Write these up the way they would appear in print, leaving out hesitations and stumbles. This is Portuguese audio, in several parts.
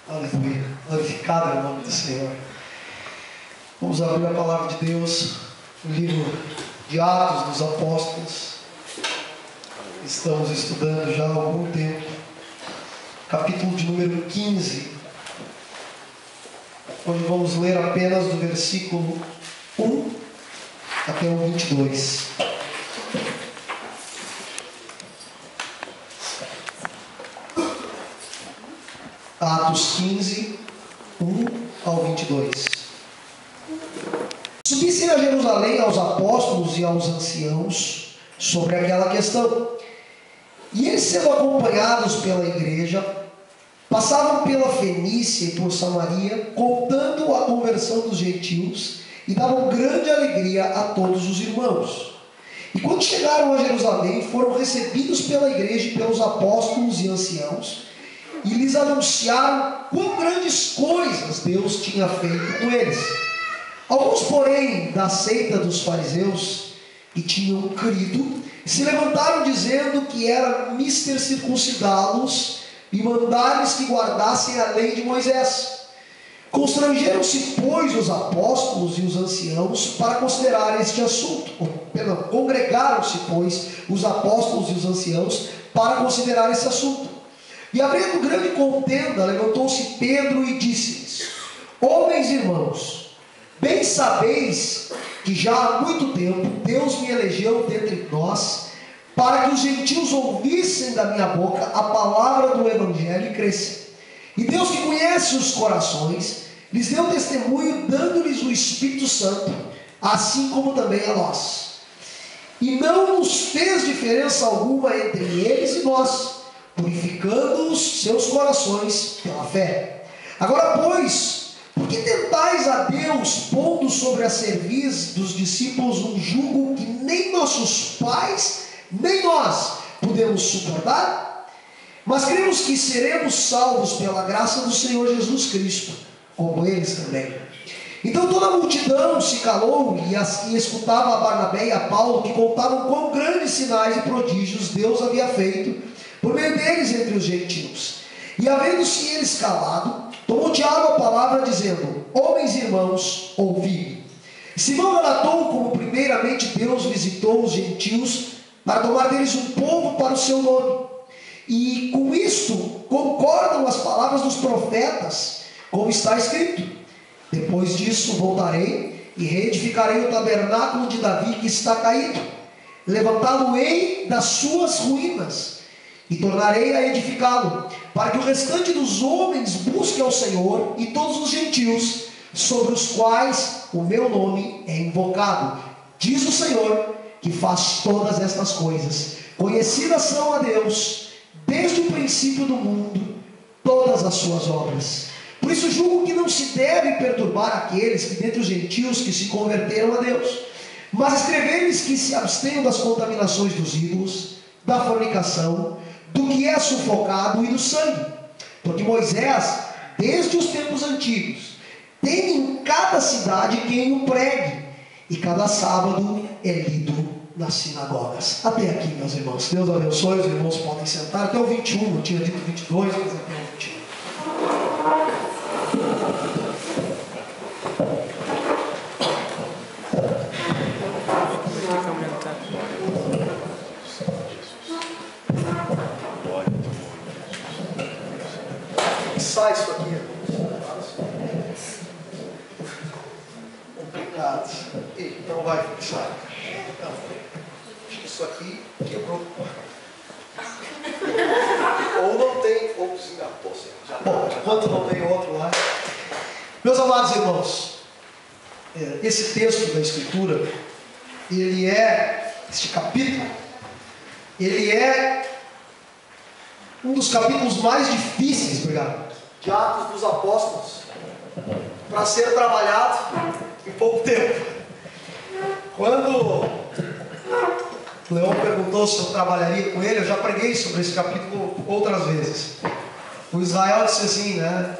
Aleluia. Glorificado é o nome do Senhor. Vamos abrir a palavra de Deus no livro de Atos dos Apóstolos. Estamos estudando já há algum tempo. Capítulo de número 15. Hoje vamos ler apenas do versículo 1 até o 22. Atos 15, 1 ao 22. Subissem a Jerusalém aos apóstolos e aos anciãos sobre aquela questão. E eles, sendo acompanhados pela igreja, passavam pela Fenícia e por Samaria, contando a conversão dos gentios, e davam grande alegria a todos os irmãos. E quando chegaram a Jerusalém, foram recebidos pela igreja e pelos apóstolos e anciãos, e lhes anunciaram quão grandes coisas Deus tinha feito com eles. Alguns, porém, da seita dos fariseus, que tinham crido, se levantaram dizendo que era mister circuncidá-los e mandar-lhes que guardassem a lei de Moisés. Constrangeram-se, pois, os apóstolos e os anciãos para considerar este assunto. Congregaram-se, pois, os apóstolos e os anciãos para considerar esse assunto. E havendo grande contenda, levantou-se Pedro e disse-lhes: Homens e irmãos, bem sabeis que já há muito tempo Deus me elegeu dentre nós, para que os gentios ouvissem da minha boca a palavra do evangelho e crescem. E Deus, que conhece os corações, lhes deu testemunho, dando-lhes o Espírito Santo, assim como também a nós. E não nos fez diferença alguma entre eles e nós, purificando os seus corações pela fé. Agora, pois, por que tentais a Deus, pondo sobre a cerviz dos discípulos um jugo que nem nossos pais, nem nós podemos suportar? Mas cremos que seremos salvos pela graça do Senhor Jesus Cristo, como eles também. Então toda a multidão se calou e escutava a Barnabé e a Paulo, que contavam quão grandes sinais e prodígios Deus havia feito por meio deles entre os gentios. E havendo-se eles calado, tomou Tiago a palavra, dizendo: Homens e irmãos, ouvi. Simão relatou como primeiramente Deus visitou os gentios para tomar deles um povo para o seu nome. E com isto concordam as palavras dos profetas, como está escrito: Depois disso voltarei e reedificarei o tabernáculo de Davi que está caído, levantá-lo-ei das suas ruínas, e tornarei a edificá-lo, para que o restante dos homens busque ao Senhor, e todos os gentios sobre os quais o meu nome é invocado. Diz o Senhor, que faz todas estas coisas. Conhecidas são a Deus, desde o princípio do mundo, todas as suas obras. Por isso julgo que não se deve perturbar aqueles que dentre os gentios que se converteram a Deus, mas escrever-lhes que se abstenham das contaminações dos ídolos, da fornicação, do que é sufocado e do sangue. Porque Moisés, desde os tempos antigos, tem em cada cidade quem o pregue, e cada sábado é lido nas sinagogas. Até aqui, meus irmãos. Deus abençoe, os irmãos podem sentar. Até o 21, eu tinha dito 22, mas até o 21. Sai isso aqui, complicado. Não vai fixar. Então, acho que isso aqui quebrou. Ou não tem, ou se engatou. Bom, enquanto não tem outro lá. Meus amados irmãos, esse texto da Escritura, este capítulo, ele é um dos capítulos mais difíceis, de Atos dos Apóstolos, para ser trabalhado em pouco tempo. Quando o Leão perguntou se eu trabalharia com ele, eu já preguei sobre esse capítulo outras vezes. O Israel disse assim, né?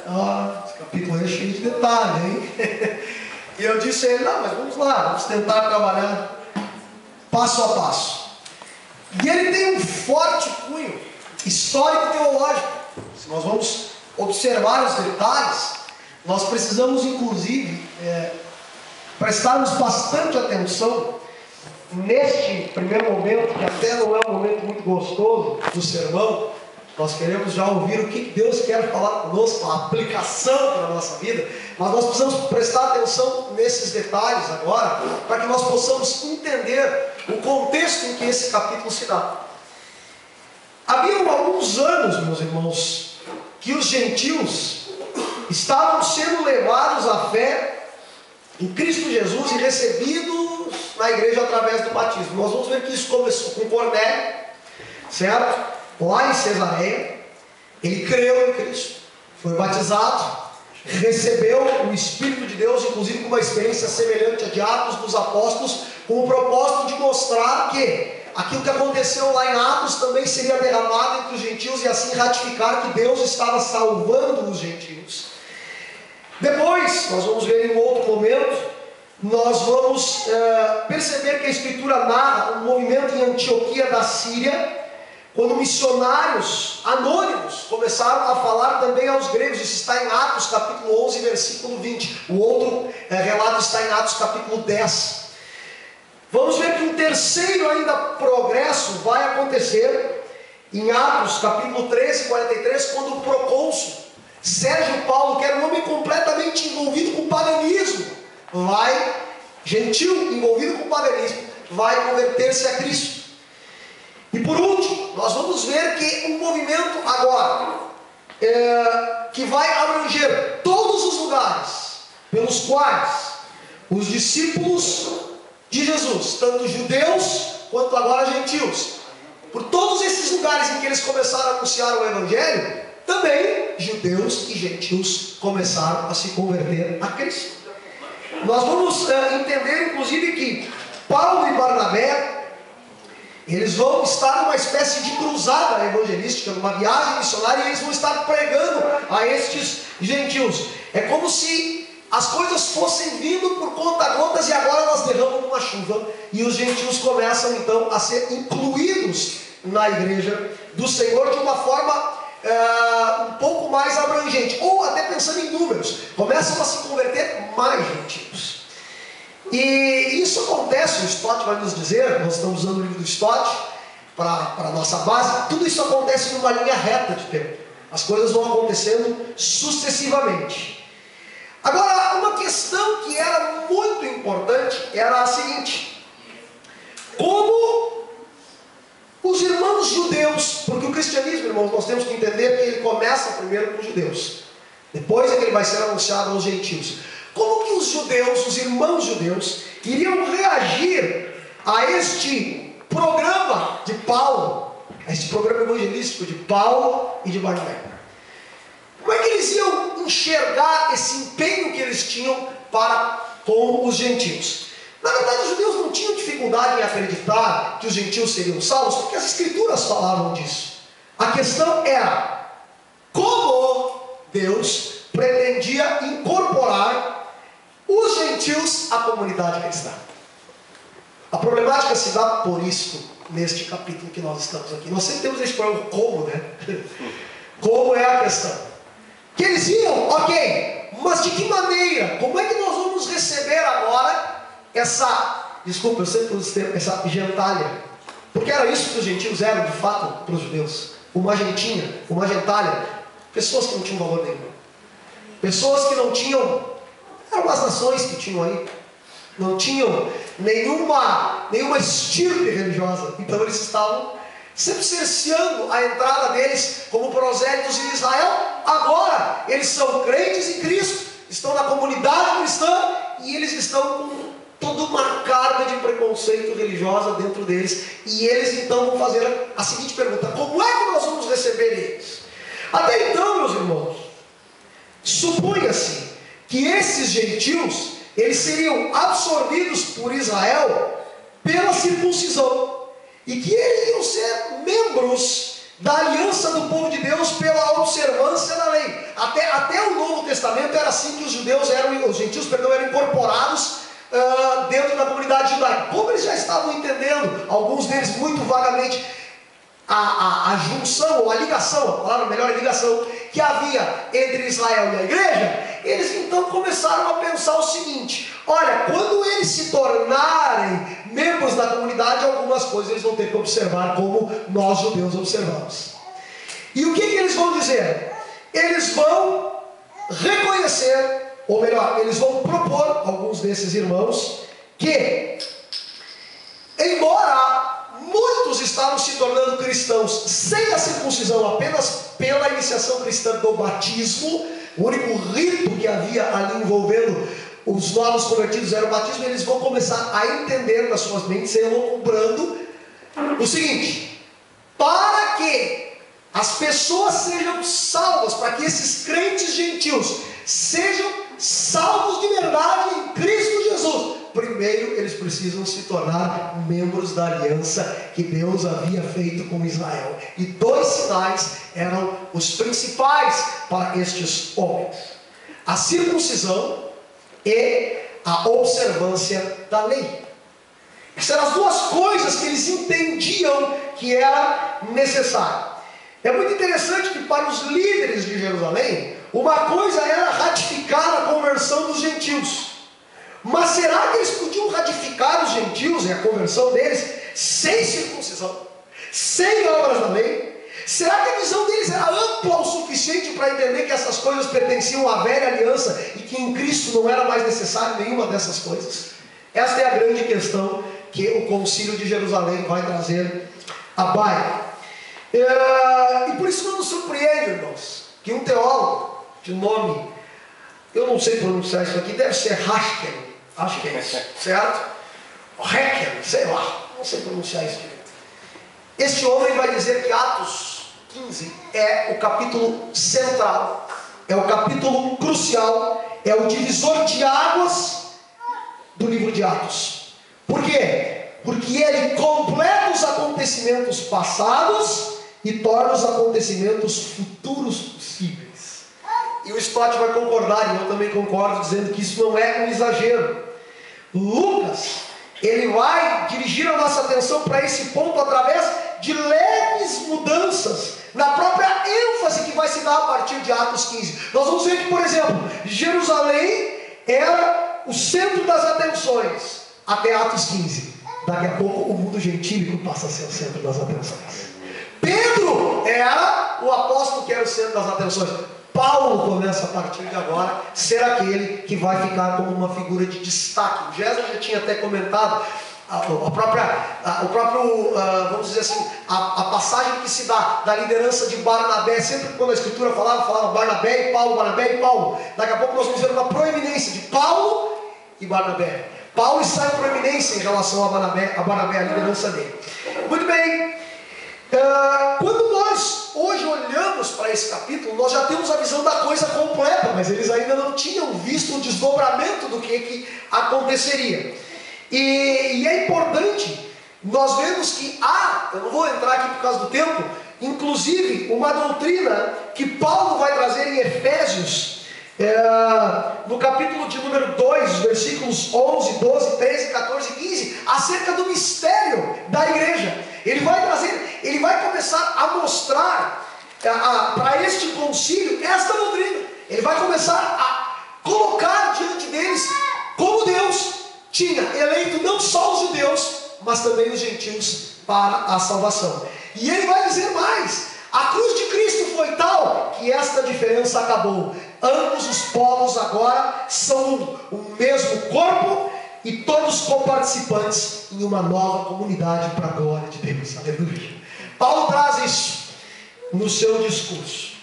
Esse capítulo é cheio de detalhes, hein? E eu disse a ele: não, mas vamos lá, vamos tentar trabalhar passo a passo. E ele tem um forte cunho histórico-teológico. Se nós vamos observar os detalhes, nós precisamos inclusive prestarmos bastante atenção neste primeiro momento, que até não é um momento muito gostoso do sermão. Nós queremos já ouvir o que Deus quer falar conosco, a aplicação para a nossa vida, mas nós precisamos prestar atenção nesses detalhes agora, para que nós possamos entender o contexto em que esse capítulo se dá. Havia alguns anos, meus irmãos, que os gentios estavam sendo levados à fé em Cristo Jesus e recebidos na igreja através do batismo. Nós vamos ver que isso começou com Cornélio, certo? Lá em Cesareia, ele creu em Cristo, foi batizado, recebeu o Espírito de Deus, inclusive com uma experiência semelhante à de Atos dos Apóstolos, com o propósito de mostrar que aquilo que aconteceu lá em Atos também seria derramado entre os gentios e assim ratificar que Deus estava salvando os gentios. Depois, nós vamos ver em um outro momento, nós vamos perceber que a Escritura narra um movimento em Antioquia da Síria, quando missionários anônimos começaram a falar também aos gregos. Isso está em Atos capítulo 11, versículo 20. O outro relato está em Atos capítulo 10. Vamos ver que um terceiro ainda progresso vai acontecer em Atos capítulo 13, 43, quando o procônsul Sérgio Paulo, que era um homem completamente envolvido com o paganismo, gentil, envolvido com o paganismo, vai converter-se a Cristo. E por último, nós vamos ver que um movimento agora, que vai abranger todos os lugares pelos quais os discípulos de Jesus, tanto judeus quanto agora gentios, por todos esses lugares em que eles começaram a anunciar o Evangelho, também judeus e gentios começaram a se converter a Cristo. Nós vamos entender inclusive que Paulo e Barnabé, eles vão estar numa espécie de cruzada evangelística, numa viagem missionária, e eles vão estar pregando a estes gentios. É como se as coisas fossem vindo por conta-gotas e agora elas derramam uma chuva, e os gentios começam então a ser incluídos na igreja do Senhor de uma forma um pouco mais abrangente, ou até pensando em números, começam a se converter mais gentios. E isso acontece, o Stott vai nos dizer, nós estamos usando o livro do Stott para a nossa base, tudo isso acontece numa linha reta de tempo. As coisas vão acontecendo sucessivamente. Agora, uma questão que era muito importante era a seguinte: como os irmãos judeus, porque o cristianismo, irmãos, nós temos que entender que ele começa primeiro com os judeus, depois é que ele vai ser anunciado aos gentios. Como que os judeus, os irmãos judeus, iriam reagir a este programa de Paulo, a este programa evangelístico de Paulo e de Barnabé? Como é que eles iam enxergar esse empenho que eles tinham para com os gentios? Na verdade, os judeus não tinham dificuldade em acreditar que os gentios seriam salvos, porque as escrituras falavam disso. A questão era como Deus pretendia incorporar os gentios à comunidade cristã. A problemática se dá por isso, neste capítulo que nós estamos aqui. Nós sempre temos esse problema, como, né? Como é a questão? Que eles iam, ok, mas de que maneira? Como é que nós vamos receber agora desculpa, eu sempre uso esse termo, essa gentalha? Porque era isso que os gentios eram, de fato, para os judeus. Uma gentinha, uma gentalha, pessoas que não tinham valor nenhum. Pessoas que não tinham, eram as nações que tinham aí, não tinham nenhuma estirpe religiosa. Então eles estavam sempre cerceando a entrada deles como prosélitos em Israel. Agora eles são crentes em Cristo, estão na comunidade cristã, e eles estão com toda uma carga de preconceito religiosa dentro deles. E eles então vão fazer a seguinte pergunta: como é que nós vamos receber eles? Até então, meus irmãos, supunha-se que esses gentios, eles seriam absorvidos por Israel pela circuncisão, e que eles iam ser membros da aliança do povo de Deus pela observância da lei. Até o Novo Testamento era assim que os gentios eram incorporados dentro da comunidade judaica. Como eles já estavam entendendo, alguns deles muito vagamente, a junção, ou a ligação, a palavra melhor é ligação, que havia entre Israel e a igreja, eles então começaram a pensar o seguinte: olha, quando eles se tornarem membros da comunidade, algumas coisas eles vão ter que observar como nós judeus observamos. E o que eles vão dizer? Eles vão reconhecer, ou melhor, eles vão propor, alguns desses irmãos, que embora muitos estavam se tornando cristãos sem a circuncisão, apenas pela iniciação cristã do batismo, o único rito que havia ali envolvendo os novos convertidos era o batismo. Eles vão começar a entender nas suas mentes, elucubrando o seguinte: para que as pessoas sejam salvas, para que esses crentes gentios sejam salvos de verdade em Cristo Jesus, primeiro eles precisam se tornar membros da aliança que Deus havia feito com Israel. E dois sinais eram os principais para estes homens: a circuncisão e a observância da lei. Essas eram as duas coisas que eles entendiam que era necessário. É muito interessante que para os líderes de Jerusalém, uma coisa era ratificar a conversão dos gentios. Mas será que eles podiam ratificar os gentios e a conversão deles sem circuncisão, sem obras da lei? Será que a visão deles era ampla o suficiente para entender que essas coisas pertenciam à velha aliança e que em Cristo não era mais necessário nenhuma dessas coisas? Esta é a grande questão que o Concílio de Jerusalém vai trazer à baila. E por isso não nos surpreende, irmãos, que um teólogo de nome, eu não sei pronunciar isso aqui, deve ser Haskell, acho que é isso, certo? Haskell, sei lá, não sei pronunciar isso direito. Este homem vai dizer que Atos 15 é o capítulo central, é o capítulo crucial, é o divisor de águas do livro de Atos. Por quê? Porque ele completa os acontecimentos passados e torna os acontecimentos futuros possíveis. E o Stott vai concordar, e eu também concordo, dizendo que isso não é um exagero. Lucas, ele vai dirigir a nossa atenção para esse ponto através de leves mudanças na própria ênfase que vai se dar a partir de Atos 15. Nós vamos ver que, por exemplo, Jerusalém era o centro das atenções até Atos 15. Daqui a pouco o mundo gentílico passa a ser o centro das atenções. Pedro era o apóstolo que era o centro das atenções. Paulo começa a partir de agora a ser aquele que vai ficar como uma figura de destaque. O Gésler já tinha até comentado vamos dizer assim, a passagem que se dá da liderança de Barnabé. Sempre quando a escritura falava Barnabé e Paulo, Barnabé e Paulo. Daqui a pouco nós vamos ver uma proeminência de Paulo e Barnabé. Paulo está em proeminência em relação a Barnabé, a liderança dele. Muito bem. Quando nós hoje olhamos para esse capítulo, nós já temos a visão da coisa completa, mas eles ainda não tinham visto o desdobramento do que aconteceria. E é importante nós vemos que eu não vou entrar aqui por causa do tempo, inclusive uma doutrina que Paulo vai trazer em Efésios, no capítulo de número 2, versículos 11, 12, 13, 14 e 15, acerca do mistério da igreja. Ele vai começar a mostrar para este concílio esta doutrina. Ele vai começar a colocar diante deles como Deus tinha eleito não só os judeus, mas também os gentios para a salvação. E ele vai dizer mais: a cruz de Cristo foi tal que esta diferença acabou. Ambos os povos agora são o mesmo corpo e todos coparticipantes em uma nova comunidade para a glória de Deus. Aleluia. Paulo traz isso no seu discurso.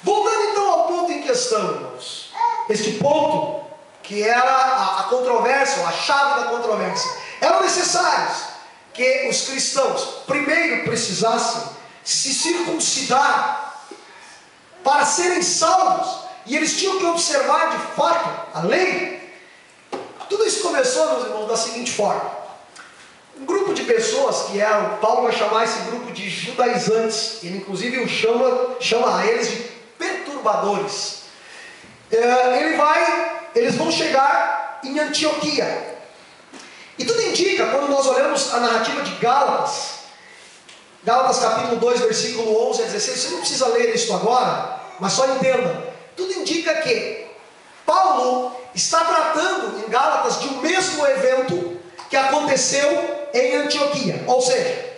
Voltando então ao ponto em questão, irmãos. Este ponto que era a controvérsia, a chave da controvérsia. Eram necessários que os cristãos primeiro precisassem se circuncidar para serem salvos, e eles tinham que observar de fato a lei. Tudo isso começou, meus irmãos, da seguinte forma: um grupo de pessoas que eram, Paulo vai chamar esse grupo de judaizantes, ele inclusive chama a eles de perturbadores. Eles vão chegar em Antioquia, e tudo indica, quando nós olhamos a narrativa de Gálatas, Gálatas capítulo 2, versículo 11 a 16, você não precisa ler isso agora, mas só entenda. Tudo indica que Paulo está tratando em Gálatas de um mesmo evento que aconteceu em Antioquia. Ou seja,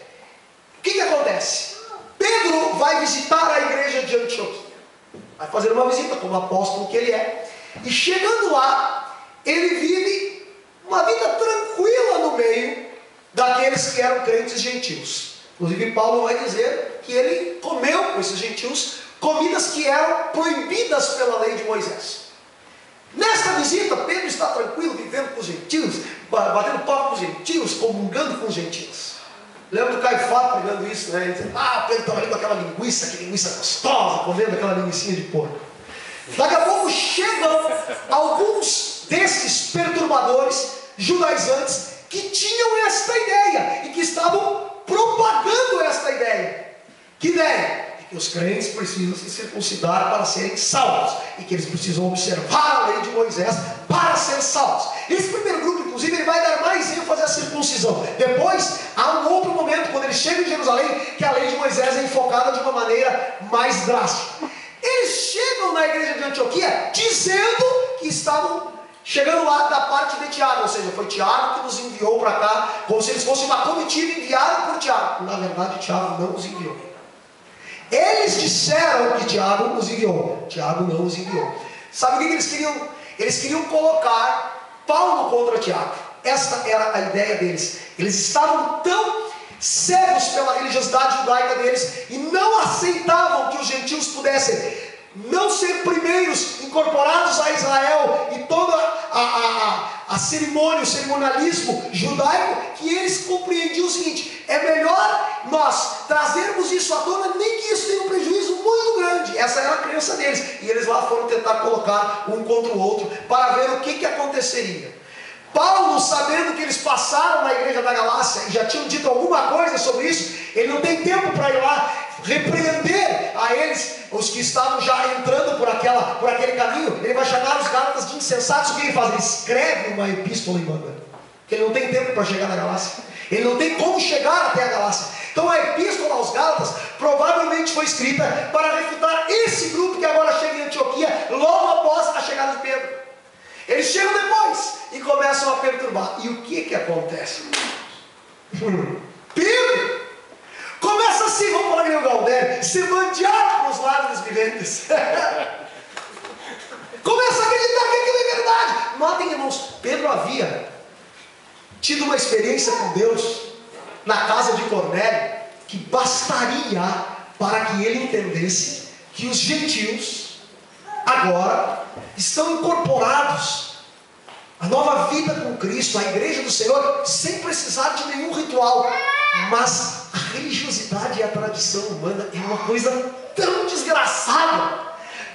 o que acontece? Pedro vai visitar a igreja de Antioquia, vai fazer uma visita como apóstolo que ele é, e chegando lá, ele vive uma vida tranquila no meio daqueles que eram crentes gentios. Inclusive Paulo vai dizer que ele comeu com esses gentios comidas que eram proibidas pela lei de Moisés. Nesta visita, Pedro está tranquilo, vivendo com os gentios, batendo papo com os gentios, comungando com os gentios. Lembra do Caifás pregando isso, né? Ele dizendo, Pedro estava ali com aquela linguiça, que linguiça gostosa, comendo aquela linguicinha de porco. Daqui a pouco chegam alguns desses perturbadores judaizantes que tinham esta ideia e que estavam propagando esta ideia. Que ideia? Que os crentes precisam se circuncidar para serem salvos e que eles precisam observar a lei de Moisés para ser salvos. Esse primeiro grupo, inclusive, ele vai dar mais ênfase à circuncisão. Depois, há um outro momento, quando eles chegam em Jerusalém, que a lei de Moisés é enfocada de uma maneira mais drástica. Eles chegam na igreja de Antioquia dizendo que estavam chegando lá da parte de Tiago, ou seja, foi Tiago que nos enviou para cá, como se eles fossem uma comitiva enviada por Tiago. Na verdade, Tiago não os enviou. Eles disseram que Tiago os enviou. Tiago não os enviou. Sabe o que eles queriam? Eles queriam colocar Paulo contra Tiago. Esta era a ideia deles. Eles estavam tão cegos pela religiosidade judaica deles e não aceitavam que os gentios pudessem não ser primeiros incorporados a Israel e toda a cerimônia, o cerimonialismo judaico, que eles compreendiam o seguinte: é melhor nós trazermos isso à tona, nem que isso tenha um prejuízo muito grande. Essa era a crença deles, e eles lá foram tentar colocar um contra o outro para ver o que aconteceria. Paulo, sabendo que eles passaram na igreja da Galácia e já tinham dito alguma coisa sobre isso, ele não tem tempo para ir lá repreender a eles, os que estavam já entrando por aquele caminho. Ele vai chamar os gálatas de insensatos. O que ele faz? Ele escreve uma epístola e manda, porque ele não tem tempo para chegar na Galácia, ele não tem como chegar até a Galácia. Então a epístola aos Gálatas provavelmente foi escrita para refutar esse grupo que agora chega em Antioquia, logo após a chegada de Pedro. Eles chegam depois e começam a perturbar. E o que acontece? Pedro começa assim, vamos falar que o Galdério, se bandear nos lares dos viventes. Começa a acreditar que aquilo é verdade. Notem, irmãos, Pedro havia tido uma experiência com Deus na casa de Cornélio, que bastaria para que ele entendesse que os gentios agora estão incorporados à nova vida com Cristo, à igreja do Senhor, sem precisar de nenhum ritual. Mas a religiosidade e a tradição humana é uma coisa tão desgraçada,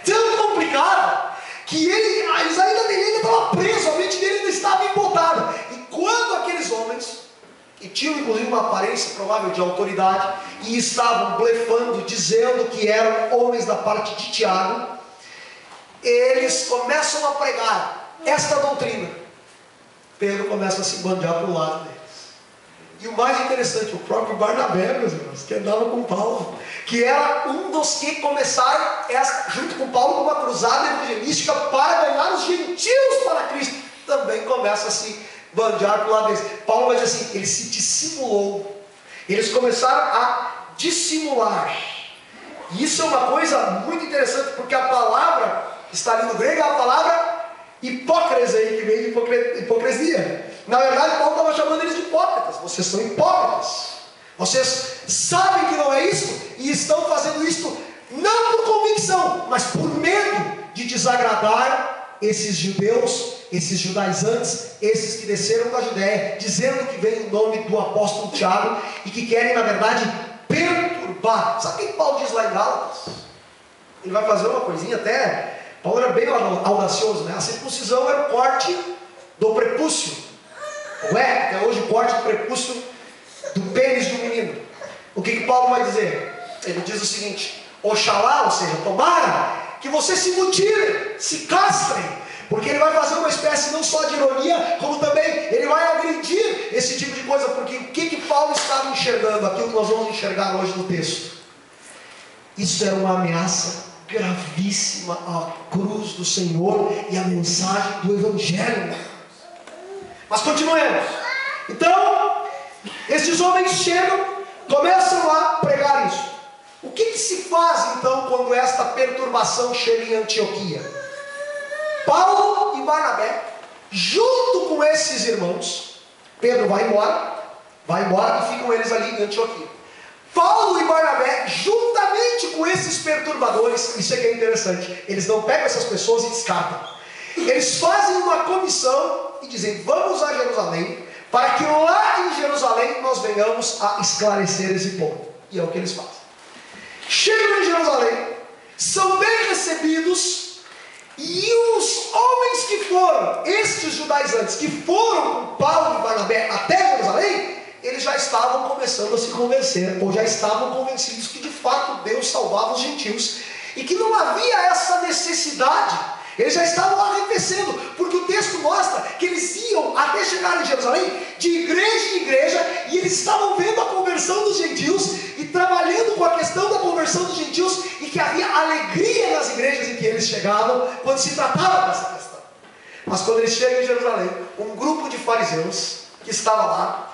tão complicada, que ele ainda estava preso, a mente dele ainda estava embotada. E quando aqueles homens, que tinham inclusive uma aparência provável de autoridade, e estavam blefando, dizendo que eram homens da parte de Tiago, eles começam a pregar esta doutrina. Pedro começa a se bandear para o lado deles. E o mais interessante, o próprio Barnabé, meus irmãos, que andava com Paulo, que era um dos que começaram, junto com Paulo, uma cruzada evangelística para ganhar os gentios para Cristo, também começa a se bandear para o lado deles. Paulo vai dizer assim, ele se dissimulou. Eles começaram a dissimular. E isso é uma coisa muito interessante, porque a palavra que está ali no grego é a palavra hipócrisia, que vem de hipocrisia. Na verdade, Paulo estava chamando eles de hipócritas. Vocês são hipócritas. Vocês sabem que não é isso e estão fazendo isso não por convicção, mas por medo de desagradar esses judeus, esses judaizantes, esses que desceram da Judéia, dizendo que vem em nome do apóstolo Tiago e que querem, na verdade, perturbar. Sabe o que Paulo diz lá em Gálatas? Ele vai fazer uma coisinha até... Paulo era bem audacioso, né? A circuncisão era o corte do prepúcio. Não é? Até hoje o corte do prepúcio do pênis do menino. O que Paulo vai dizer? Ele diz o seguinte: oxalá, ou seja, tomara que vocês se mutilem, se castrem, porque ele vai fazer uma espécie não só de ironia, como também ele vai agredir esse tipo de coisa, porque o que Paulo estava enxergando, aquilo que nós vamos enxergar hoje no texto, isso era uma ameaça gravíssima à cruz do Senhor e à mensagem do Evangelho. Mas continuemos. Então, esses homens chegam, começam a pregar isso. O que se faz então quando esta perturbação chega em Antioquia? Paulo e Barnabé, junto com esses irmãos, Pedro vai embora e ficam eles ali em Antioquia. Paulo e Barnabé, juntamente com esses perturbadores, isso é que é interessante, eles não pegam essas pessoas e descartam. Eles fazem uma comissão e dizem: vamos a Jerusalém, para que lá em Jerusalém nós venhamos a esclarecer esse ponto. E é o que eles fazem. Chegam em Jerusalém, são bem recebidos, e os homens que foram, estes judaizantes, que foram com Paulo e Barnabé até Jerusalém, eles já estavam começando a se convencer, ou já estavam convencidos que de fato Deus salvava os gentios, e que não havia essa necessidade. Eles já estavam arrefecendo, porque o texto mostra que eles iam até chegar em Jerusalém, de igreja em igreja, e eles estavam vendo a conversão dos gentios, e trabalhando com a questão da conversão dos gentios, e que havia alegria nas igrejas em que eles chegavam, quando se tratava dessa questão. Mas quando eles chegam em Jerusalém, um grupo de fariseus, que estava lá,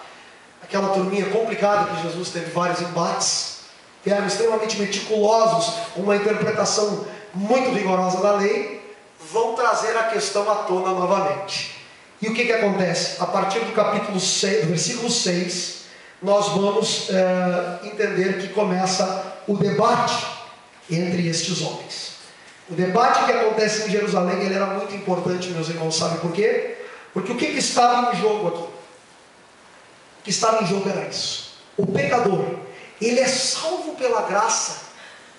aquela turminha complicada que Jesus teve vários embates, que eram extremamente meticulosos, uma interpretação muito rigorosa da lei, vão trazer a questão à tona novamente. E o que acontece? A partir do capítulo 6, do versículo 6, nós vamos entender que começa o debate entre estes homens. O debate que acontece em Jerusalém, ele era muito importante, meus irmãos, sabe por quê? Porque o que estava em jogo aqui? O que estava em jogo era isso: o pecador, ele é salvo pela graça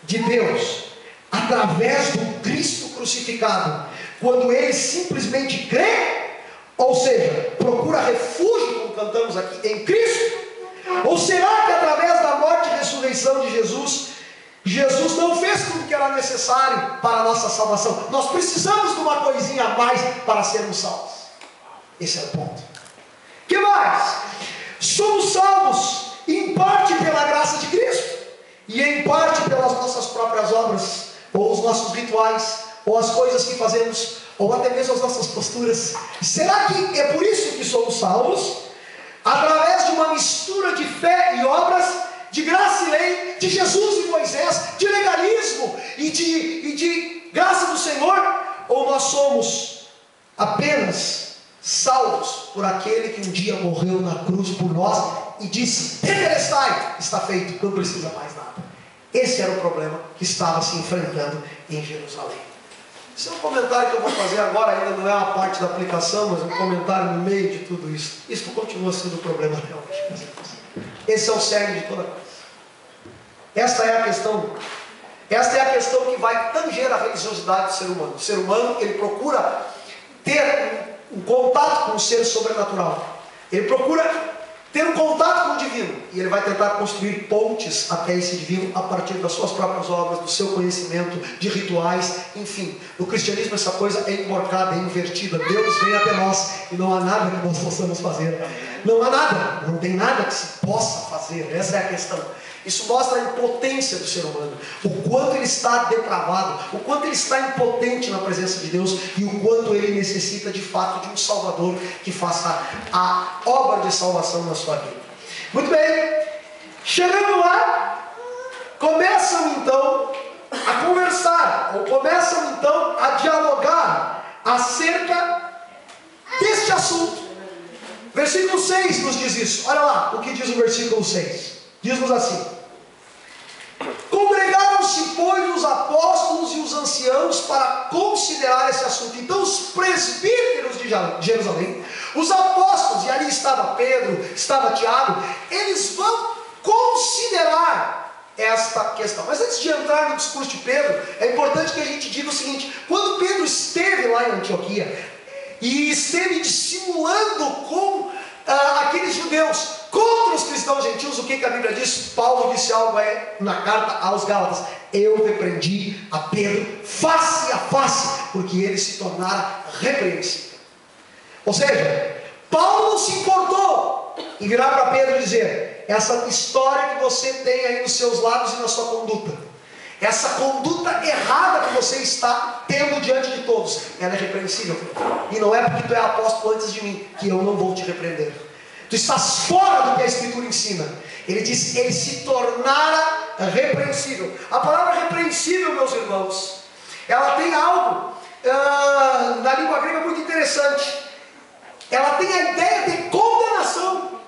de Deus, através do Cristo crucificado, quando ele simplesmente crê, ou seja, procura refúgio, como cantamos aqui, em Cristo? Ou será que através da morte e ressurreição de Jesus, Jesus não fez tudo que era necessário para a nossa salvação? Nós precisamos de uma coisinha a mais para sermos salvos. Esse é o ponto. O que mais? Somos salvos em parte pela graça de Cristo, e em parte pelas nossas próprias obras, ou os nossos rituais, ou as coisas que fazemos, ou até mesmo as nossas posturas. Será que é por isso que somos salvos? Através de uma mistura de fé e obras, de graça e lei, de Jesus e Moisés, de legalismo e de graça do Senhor? Ou nós somos apenas salvos por aquele que um dia morreu na cruz por nós e disse: tetelestai, está feito, não precisa mais nada? Esse era o problema que estava se enfrentando em Jerusalém. Esse é um comentário que eu vou fazer agora, ainda não é uma parte da aplicação, mas um comentário no meio de tudo isso. Isso continua sendo o problema realmente. Esse é o cerne de toda coisa. Esta é a questão que vai tanger a religiosidade do ser humano. O ser humano, ele procura ter um contato com o ser sobrenatural. Ele procura ter um contato com o divino, e ele vai tentar construir pontes até esse divino a partir das suas próprias obras, do seu conhecimento, de rituais, enfim. No cristianismo essa coisa é emborcada, é invertida. Deus vem até nós e não há nada que nós possamos fazer. Não há nada, não tem nada que se possa fazer. Essa é a questão. Isso mostra a impotência do ser humano, o quanto ele está depravado, o quanto ele está impotente na presença de Deus, e o quanto ele necessita de fato de um Salvador que faça a obra de salvação na sua vida. Muito bem, chegando lá, começam então a conversar, ou começam então a dialogar acerca deste assunto. Versículo 6 nos diz isso. Olha lá o que diz o versículo 6. Diz-nos assim: congregaram-se, pois, os apóstolos e os anciãos para considerar esse assunto. Então os presbíteros de Jerusalém, os apóstolos, e ali estava Pedro, estava Tiago, eles vão considerar esta questão. Mas antes de entrar no discurso de Pedro, é importante que a gente diga o seguinte: quando Pedro esteve lá em Antioquia, e esteve dissimulando com aqueles judeus contra os cristãos gentios, o que a Bíblia diz? Paulo disse algo na carta aos Gálatas: eu repreendi a Pedro face a face, porque ele se tornara repreensível. Ou seja, Paulo não se importou em virar para Pedro e dizer: essa história que você tem aí nos seus lábios e na sua conduta, essa conduta errada que você está tendo diante de todos, ela é repreensível. E não é porque tu é apóstolo antes de mim que eu não vou te repreender. Tu estás fora do que a Escritura ensina. Ele diz: ele se tornara repreensível. A palavra repreensível, meus irmãos, ela tem algo na língua grega muito interessante. Ela tem a ideia de condenação.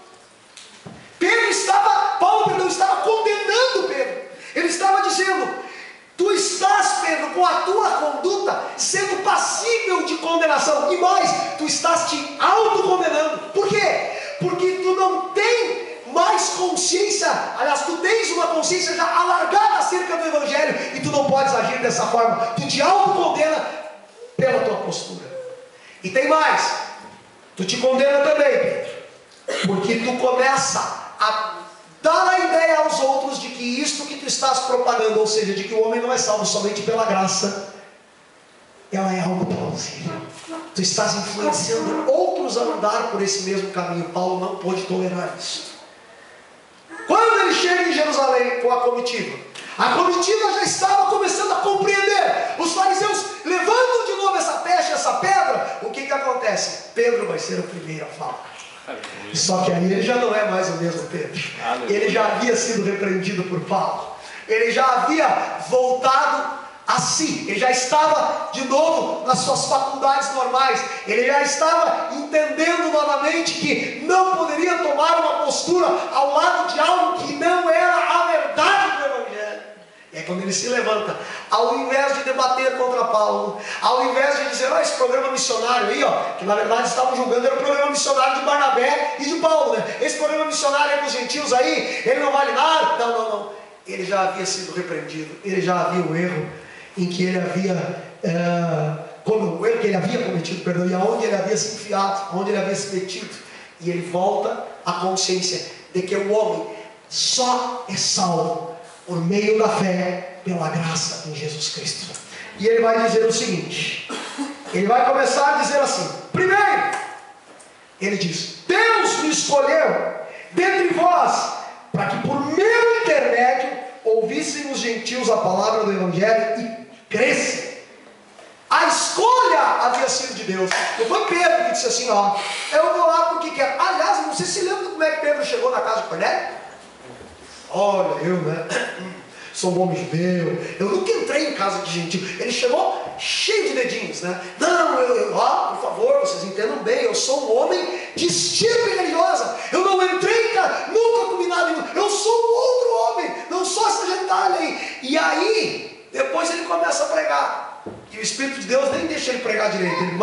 Paulo estava condenando Pedro. Ele estava dizendo: tu estás, Pedro, com a tua conduta sendo passível de condenação. E mais, tu estás te autocondenando. Por quê? Porque tu não tem mais consciência. Aliás, tu tens uma consciência já alargada acerca do Evangelho, e tu não podes agir dessa forma. Tu te autocondena pela tua postura. E tem mais, tu te condena também, Pedro, porque tu começa a dar a ideia aos outros de que isto que tu estás propagando, ou seja, de que o homem não é salvo somente pela graça, ela é algo plausível. Tu estás influenciando outros a andar por esse mesmo caminho. Paulo não pôde tolerar isso. Quando ele chega em Jerusalém com a comitiva já estava começando a compreender. Os fariseus levantam de novo essa peste, essa pedra. O que acontece? Pedro vai ser o primeiro a falar. Só que aí ele já não é mais o mesmo Pedro. Ele já havia sido repreendido por Paulo. Ele já havia voltado a si. Ele já estava de novo nas suas faculdades normais. Ele já estava entendendo novamente que não poderia tomar uma postura ao lado de algo que não era a verdade do Evangelho. É quando ele se levanta, ao invés de debater contra Paulo, ao invés de dizer: esse programa missionário aí, que na verdade estavam julgando, era o programa missionário de Barnabé e de Paulo, né? Esse programa missionário aí com os gentios aí, ele não vale nada. Não. Ele já havia sido repreendido. Ele já havia o erro em que ele havia o erro que ele havia cometido, perdão, e aonde ele havia se enfiado, aonde ele havia se metido. E ele volta à consciência de que o homem só é salvo por meio da fé, pela graça em Jesus Cristo. E ele vai dizer o seguinte: ele vai começar a dizer assim. Primeiro, ele diz: Deus me escolheu dentre vós, para que por meu intermédio ouvissem os gentios a palavra do Evangelho e crescem. A escolha havia sido de Deus. Não foi Pedro que disse assim: eu vou lá porque quero. Aliás, não sei se lembra como é que Pedro chegou na casa de Cornélio. Olha, eu, sou um homem judeu, eu nunca entrei em casa de gentil. Ele chegou cheio de dedinhos, né? Não, por favor, vocês entendam bem, eu sou um homem de estirpe religiosa. Eu não entrei, cara, nunca comi nada nenhum. Eu sou um outro homem, não sou essa gentalha aí. E aí, depois ele começa a pregar. E o Espírito de Deus nem deixa ele pregar direito. Ele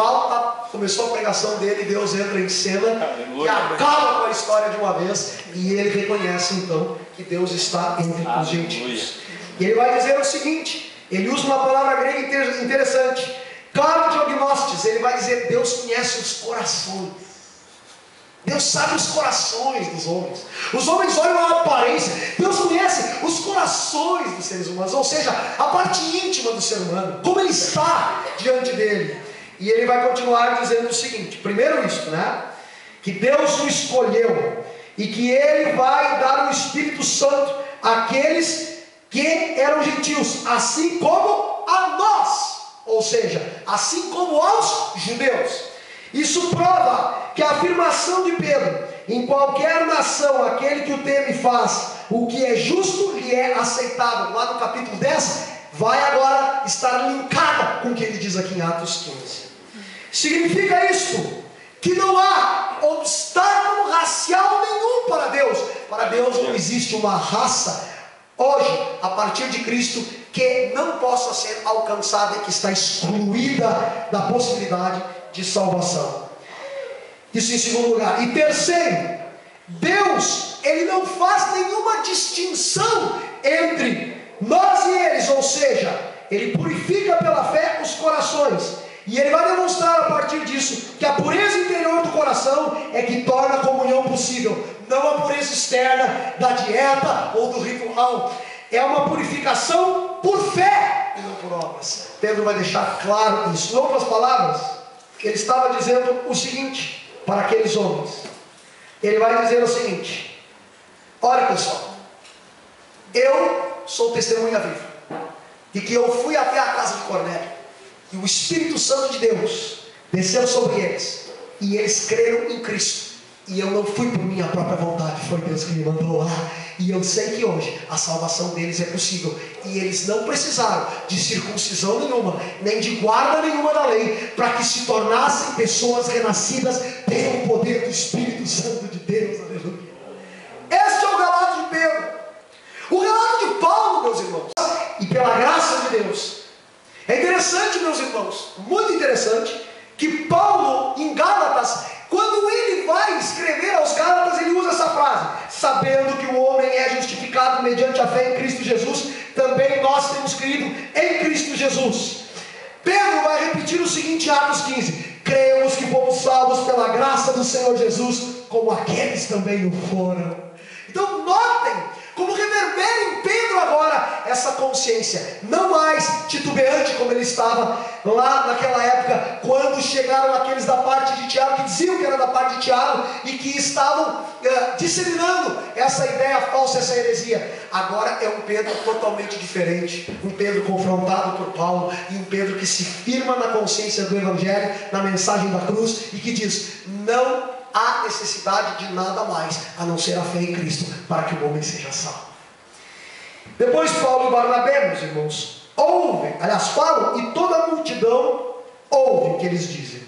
começou a pregação dele, Deus entra em cena e acaba com a história de uma vez. E ele reconhece então que Deus está entre os gentios. E ele vai dizer o seguinte: ele usa uma palavra grega interessante, kardiognostes. Ele vai dizer: Deus conhece os corações. Deus sabe os corações dos homens. Os homens olham a aparência. Deus conhece os corações dos seres humanos, ou seja, a parte íntima do ser humano, como ele está diante dele. E ele vai continuar dizendo o seguinte: primeiro isso, que Deus o escolheu e que ele vai dar o Espírito Santo àqueles que eram gentios, assim como a nós, ou seja, assim como aos judeus. Isso prova que a afirmação de Pedro: em qualquer nação aquele que o teme faz o que é justo lhe é aceitável, lá no capítulo 10, vai agora estar linkada com o que ele diz aqui em Atos 15. Significa isso que não há obstáculo racial nenhum para Deus. Para Deus não existe uma raça hoje, a partir de Cristo, que não possa ser alcançada e que está excluída da possibilidade de salvação. Isso em segundo lugar. E terceiro, Deus, ele não faz nenhuma distinção entre nós e eles, ou seja, ele purifica pela fé os corações. E ele vai demonstrar a partir disso que a pureza interior do coração é que torna a comunhão possível, não a pureza externa da dieta ou do ritual. é uma purificação por fé e não por obras. Pedro vai deixar claro isso. Em outras palavras, ele estava dizendo o seguinte para aqueles homens. Ele vai dizer o seguinte: olha pessoal, eu sou testemunha viva de que eu fui até a casa de Cornélio e o Espírito Santo de Deus desceu sobre eles e eles creram em Cristo. E eu não fui por minha própria vontade, foi Deus que me mandou lá. E eu sei que hoje a salvação deles é possível. E eles não precisaram de circuncisão nenhuma, nem de guarda nenhuma da lei, para que se tornassem pessoas renascidas pelo poder do Espírito Santo de Deus. Aleluia. Este é o relato de Pedro. O relato de Paulo, meus irmãos, e pela graça de Deus, é interessante, meus irmãos, muito interessante, que Paulo, em Gálatas, quando ele vai escrever aos Gálatas, ele usa essa frase: sabendo que o homem é justificado mediante a fé em Cristo Jesus, também nós temos crido em Cristo Jesus. Pedro vai repetir o seguinte em Atos 15: cremos que fomos salvos pela graça do Senhor Jesus, como aqueles também o foram. Então notem como reverbera em Pedro agora essa consciência, não mais titubeante como ele estava lá naquela época, quando chegaram aqueles da parte de Tiago, que diziam que era da parte de Tiago, e que estavam disseminando essa ideia falsa, essa heresia. Agora é um Pedro totalmente diferente, um Pedro confrontado por Paulo, e um Pedro que se firma na consciência do Evangelho, na mensagem da cruz, e que diz: não há necessidade de nada mais a não ser a fé em Cristo para que o homem seja salvo. Depois Paulo e Barnabé, meus irmãos, ouvem, aliás, falam, e toda a multidão ouve o que eles dizem.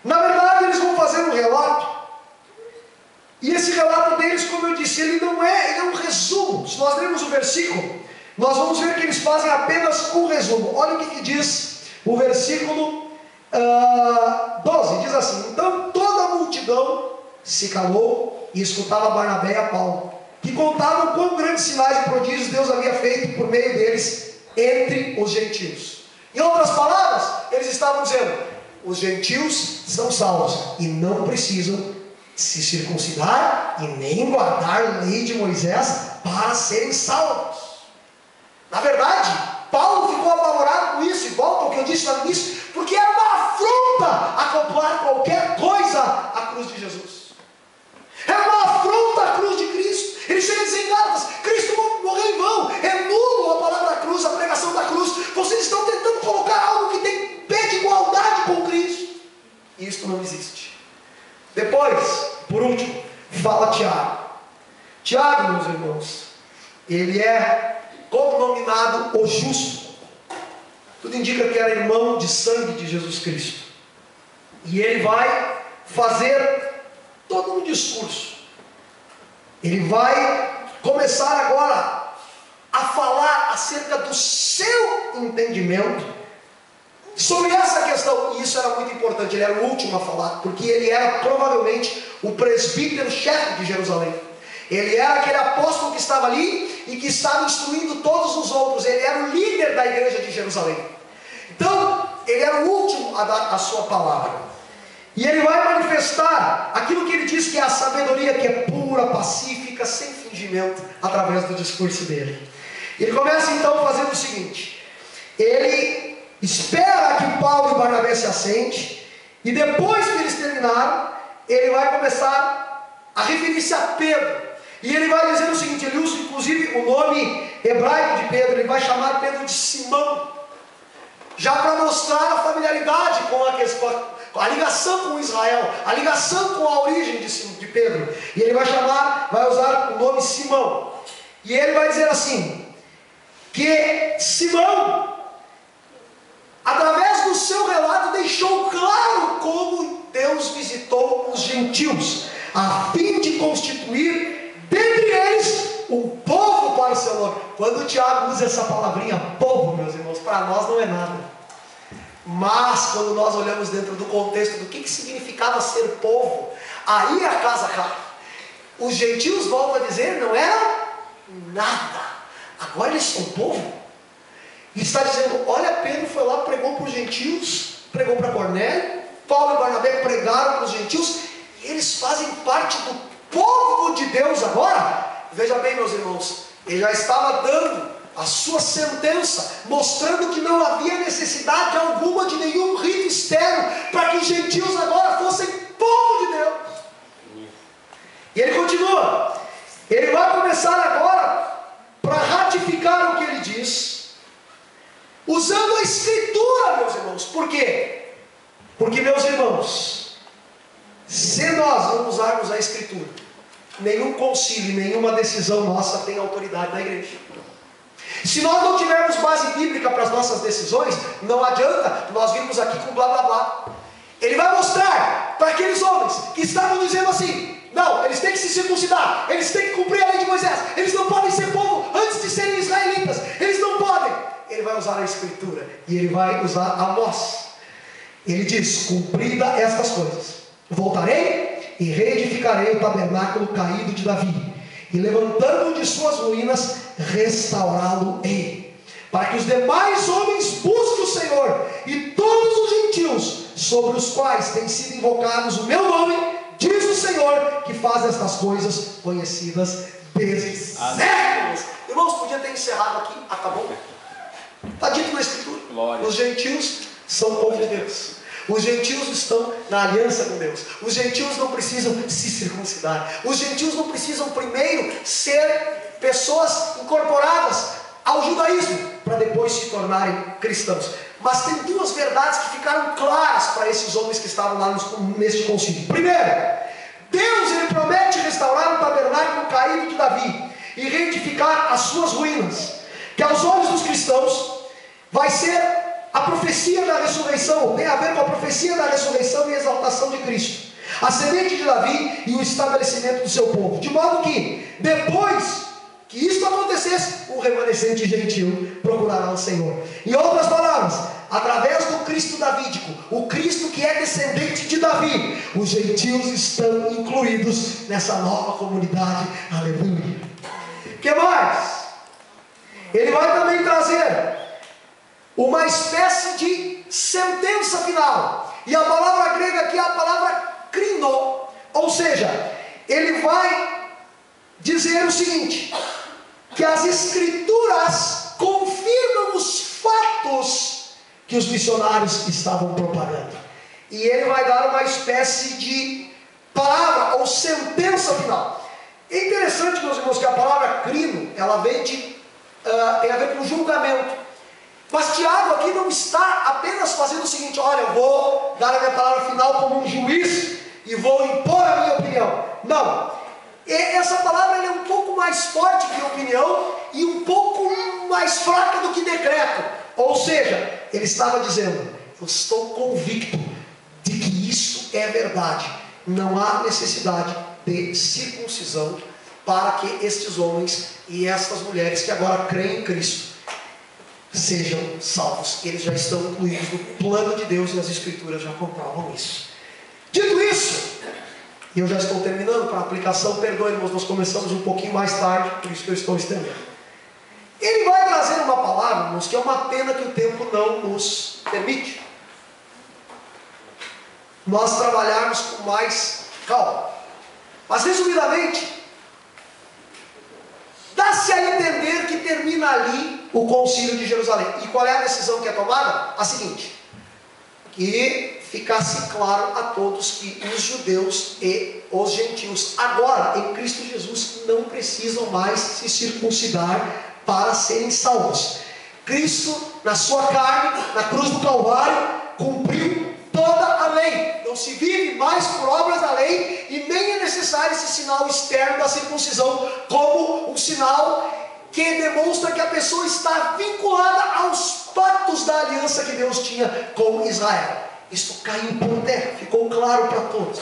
Na verdade, eles vão fazer um relato, e esse relato deles, como eu disse, ele é um resumo. Se nós lermos o versículo, nós vamos ver que eles fazem apenas um resumo. Olha o que diz o versículo 12, diz assim: então toda a multidão se calou e escutava Barnabé e a Paulo, que contavam quão grandes sinais e prodígios Deus havia feito por meio deles entre os gentios. Em outras palavras, eles estavam dizendo: os gentios são salvos e não precisam se circuncidar e nem guardar a lei de Moisés para serem salvos. Na verdade, Paulo ficou apavorado com isso, e volta ao que eu disse lá no início, porque era uma afronta acoplar qualquer coisa à cruz de Jesus. Era uma afronta à cruz de Cristo. Ele chega a dizer em Gálatas: Cristo morreu em vão, é nulo a palavra da cruz, a pregação da cruz. Vocês estão tentando colocar algo que tem pé de igualdade com Cristo. E isso não existe. Depois, por último, fala Tiago. Tiago, meus irmãos, ele é cognominado o Justo. Tudo indica que era irmão de sangue de Jesus Cristo. E ele vai fazer todo um discurso. Ele vai começar agora a falar acerca do seu entendimento sobre essa questão. E isso era muito importante. Ele era o último a falar, porque ele era provavelmente o presbítero-chefe de Jerusalém. Ele era aquele apóstolo que estava ali e que estava instruindo todos os outros. Ele era o líder da igreja de Jerusalém. Então, ele era o último a dar a sua palavra. E ele vai manifestar aquilo que ele diz que é a sabedoria, que é pura, pacífica, sem fingimento, através do discurso dele. Ele começa então fazendo o seguinte: ele espera que Paulo e Barnabé se assentem, e depois que eles terminaram, ele vai começar a referir-se a Pedro. E ele vai dizer o seguinte: ele usa inclusive o nome hebraico de Pedro, ele vai chamar Pedro de Simão, já para mostrar a familiaridade com a ligação com Israel, a ligação com a origem de Pedro. E ele vai usar o nome Simão. E ele vai dizer assim, que Simão, através do seu relato, deixou claro como Deus visitou os gentios, a fim de constituir dentre eles um povo para o seu nome. Quando o Tiago usa essa palavrinha povo, meus irmãos, para nós não é nada. Mas quando nós olhamos dentro do contexto do que significava ser povo, aí a casa cai. Os gentios, volto a dizer, não eram nada. Agora eles são povo. E está dizendo: olha, Pedro foi lá, pregou para os gentios, pregou para Cornélio, Paulo e Barnabé pregaram para os gentios, e eles fazem parte do povo de Deus agora. Veja bem, meus irmãos, Ele já estava dando a sua sentença, mostrando que não havia necessidade alguma de nenhum rito externo, para que os gentios agora fossem povo de Deus. E ele continua, ele vai começar agora, para ratificar o que ele diz, usando a Escritura, meus irmãos. Por quê? Porque, meus irmãos, se nós não usarmos a Escritura, nenhum concílio, nenhuma decisão nossa tem autoridade na igreja. Se nós não tivermos base bíblica para as nossas decisões, não adianta nós virmos aqui com blá blá blá. Ele vai mostrar para aqueles homens que estavam dizendo assim: não, eles têm que se circuncidar, eles têm que cumprir a lei de Moisés, eles não podem ser povo antes de serem israelitas, eles não podem. Ele vai usar a Escritura e ele vai usar Amós. Ele diz: cumprida estas coisas, voltarei e reedificarei o tabernáculo caído de Davi, e levantando-o de suas ruínas, restaurá-lo-ei, para que os demais homens busquem o Senhor, e todos os gentios sobre os quais tem sido invocados o meu nome, diz o Senhor, que faz estas coisas conhecidas desde séculos. Irmãos, podia ter encerrado aqui, acabou. Está dito na Escritura. Glória. Os gentios são povo de Deus. Os gentios estão na aliança com Deus. Os gentios não precisam se circuncidar. Os gentios não precisam primeiro ser pessoas incorporadas ao judaísmo, para depois se tornarem cristãos. Mas tem duas verdades que ficaram claras para esses homens que estavam lá neste concílio. Primeiro, Deus, ele promete restaurar o tabernáculo caído de Davi e reedificar as suas ruínas, que aos olhos dos cristãos vai ser a profecia da ressurreição, tem a ver com a profecia da ressurreição e exaltação de Cristo, a semente de Davi e o estabelecimento do seu povo, de modo que depois que isso acontecesse, o remanescente gentil procurará o Senhor. Em outras palavras, através do Cristo davídico, o Cristo que é descendente de Davi, os gentios estão incluídos nessa nova comunidade. Aleluia. O que mais? Ele vai também trazer uma espécie de sentença final, e a palavra grega aqui é a palavra krino, ou seja, ele vai dizer o seguinte: que as Escrituras confirmam os fatos que os missionários estavam propagando, e ele vai dar uma espécie de palavra ou sentença final. É interessante, meus irmãos, que a palavra crino, ela vem de, tem a ver com julgamento. Mas Tiago aqui não está apenas fazendo o seguinte: olha, eu vou dar a minha palavra final como um juiz e vou impor a minha opinião. Não, essa palavra é um pouco mais forte que opinião e um pouco mais fraca do que decreto. Ou seja, ele estava dizendo: eu estou convicto de que isso é verdade, não há necessidade de circuncisão para que estes homens e estas mulheres que agora creem em Cristo sejam salvos. Eles já estão incluídos no plano de Deus e as Escrituras já comprovam isso. Dito isso, e eu já estou terminando para a aplicação, perdoe-nos, nós começamos um pouquinho mais tarde, por isso que eu estou estendendo. Ele vai trazer uma palavra, irmãos, que é uma pena que o tempo não nos permite nós trabalharmos com mais calma. Mas resumidamente, dá-se a entender que termina ali o concílio de Jerusalém. E qual é a decisão que é tomada? A seguinte: que ficasse claro a todos que os judeus e os gentios agora em Cristo Jesus não precisam mais se circuncidar para serem salvos. Cristo, na sua carne, na cruz do Calvário, cumpriu toda a lei. Não se vive mais por obras da lei, e nem é necessário esse sinal externo da circuncisão como um sinal que demonstra que a pessoa está vinculada aos pactos da aliança que Deus tinha com Israel. Isso caiu por terra, ficou claro para todos.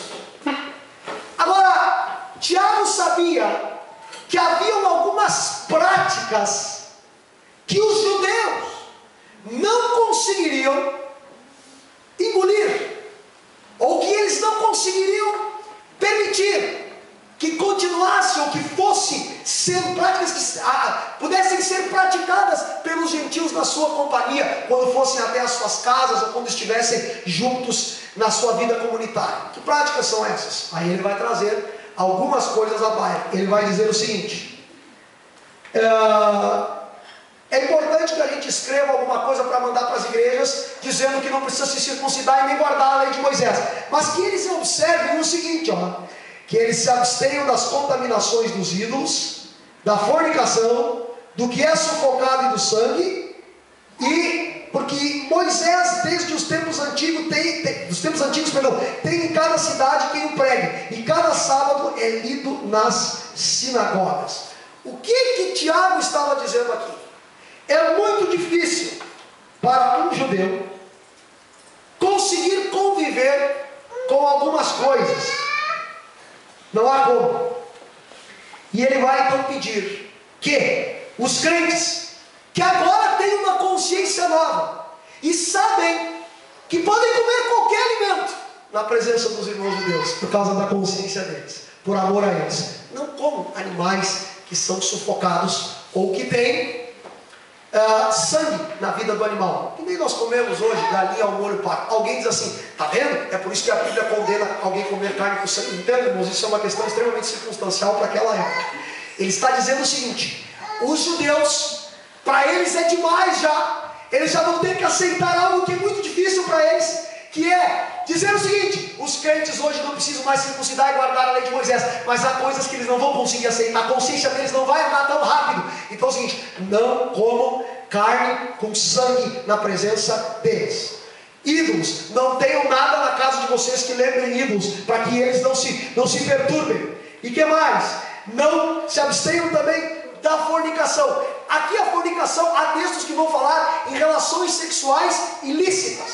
Agora, Tiago sabia que haviam algumas práticas que os judeus não conseguiriam engolir, ou que eles não conseguiriam permitir que continuassem, ou que fossem ser práticas que pudessem ser praticadas pelos gentios na sua companhia, quando fossem até as suas casas, ou quando estivessem juntos na sua vida comunitária. Que práticas são essas? Aí ele vai trazer algumas coisas à baila. Ele vai dizer o seguinte: É importante que a gente escreva alguma coisa para mandar para as igrejas, dizendo que não precisa se circuncidar e nem guardar a lei de Moisés, mas que eles observem o seguinte, que eles se abstenham das contaminações dos ídolos, da fornicação, do que é sufocado e do sangue, e porque Moisés, desde os tempos antigos, tem em cada cidade quem o pregue, e cada sábado é lido nas sinagogas. O que Tiago estava dizendo aqui? É muito difícil para um judeu conseguir conviver com algumas coisas. Não há como. E ele vai então pedir que os crentes, que agora têm uma consciência nova e sabem que podem comer qualquer alimento na presença dos irmãos de Deus, por causa da consciência deles, por amor a eles, não comam animais que são sufocados ou que têm sangue na vida do animal, que nem nós comemos hoje galinha ao molho pato. Alguém diz assim, está vendo? É por isso que a Bíblia condena alguém comer carne com sangue. Entende, irmãos? Isso é uma questão extremamente circunstancial para aquela época. Ele está dizendo o seguinte: os judeus, para eles é demais já, eles já vão ter que aceitar algo que é muito difícil para eles, que é dizer o seguinte: os crentes hoje não precisam mais circuncidar e guardar a lei de Moisés, mas há coisas que eles não vão conseguir aceitar, a consciência deles não vai andar tão rápido. Então é o seguinte: não comam carne com sangue na presença deles. Ídolos, não tenham nada na casa de vocês que lembrem ídolos, para que eles não se perturbem. E que mais? Não se abstenham também da fornicação. Aqui a fornicação, há textos que vão falar em relações sexuais ilícitas.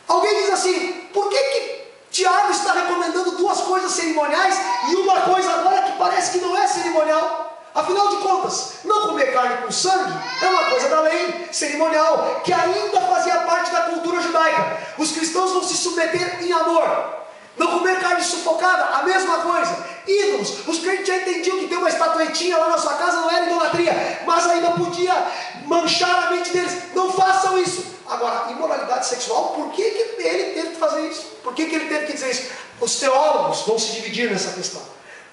Alguém diz assim: por que Tiago está recomendando duas coisas cerimoniais e uma coisa agora que parece que não é cerimonial? Afinal de contas, não comer carne com sangue é uma coisa da lei cerimonial, que ainda fazia parte da cultura judaica. Os cristãos vão se submeter em amor. Não comer carne sufocada, a mesma coisa. Ídolos, os crentes já entendiam que ter uma estatuetinha lá na sua casa não era idolatria, mas ainda podia manchar a mente deles. Não façam isso. Agora, imoralidade sexual, por que ele teve que fazer isso? Por que ele teve que dizer isso? Os teólogos vão se dividir nessa questão,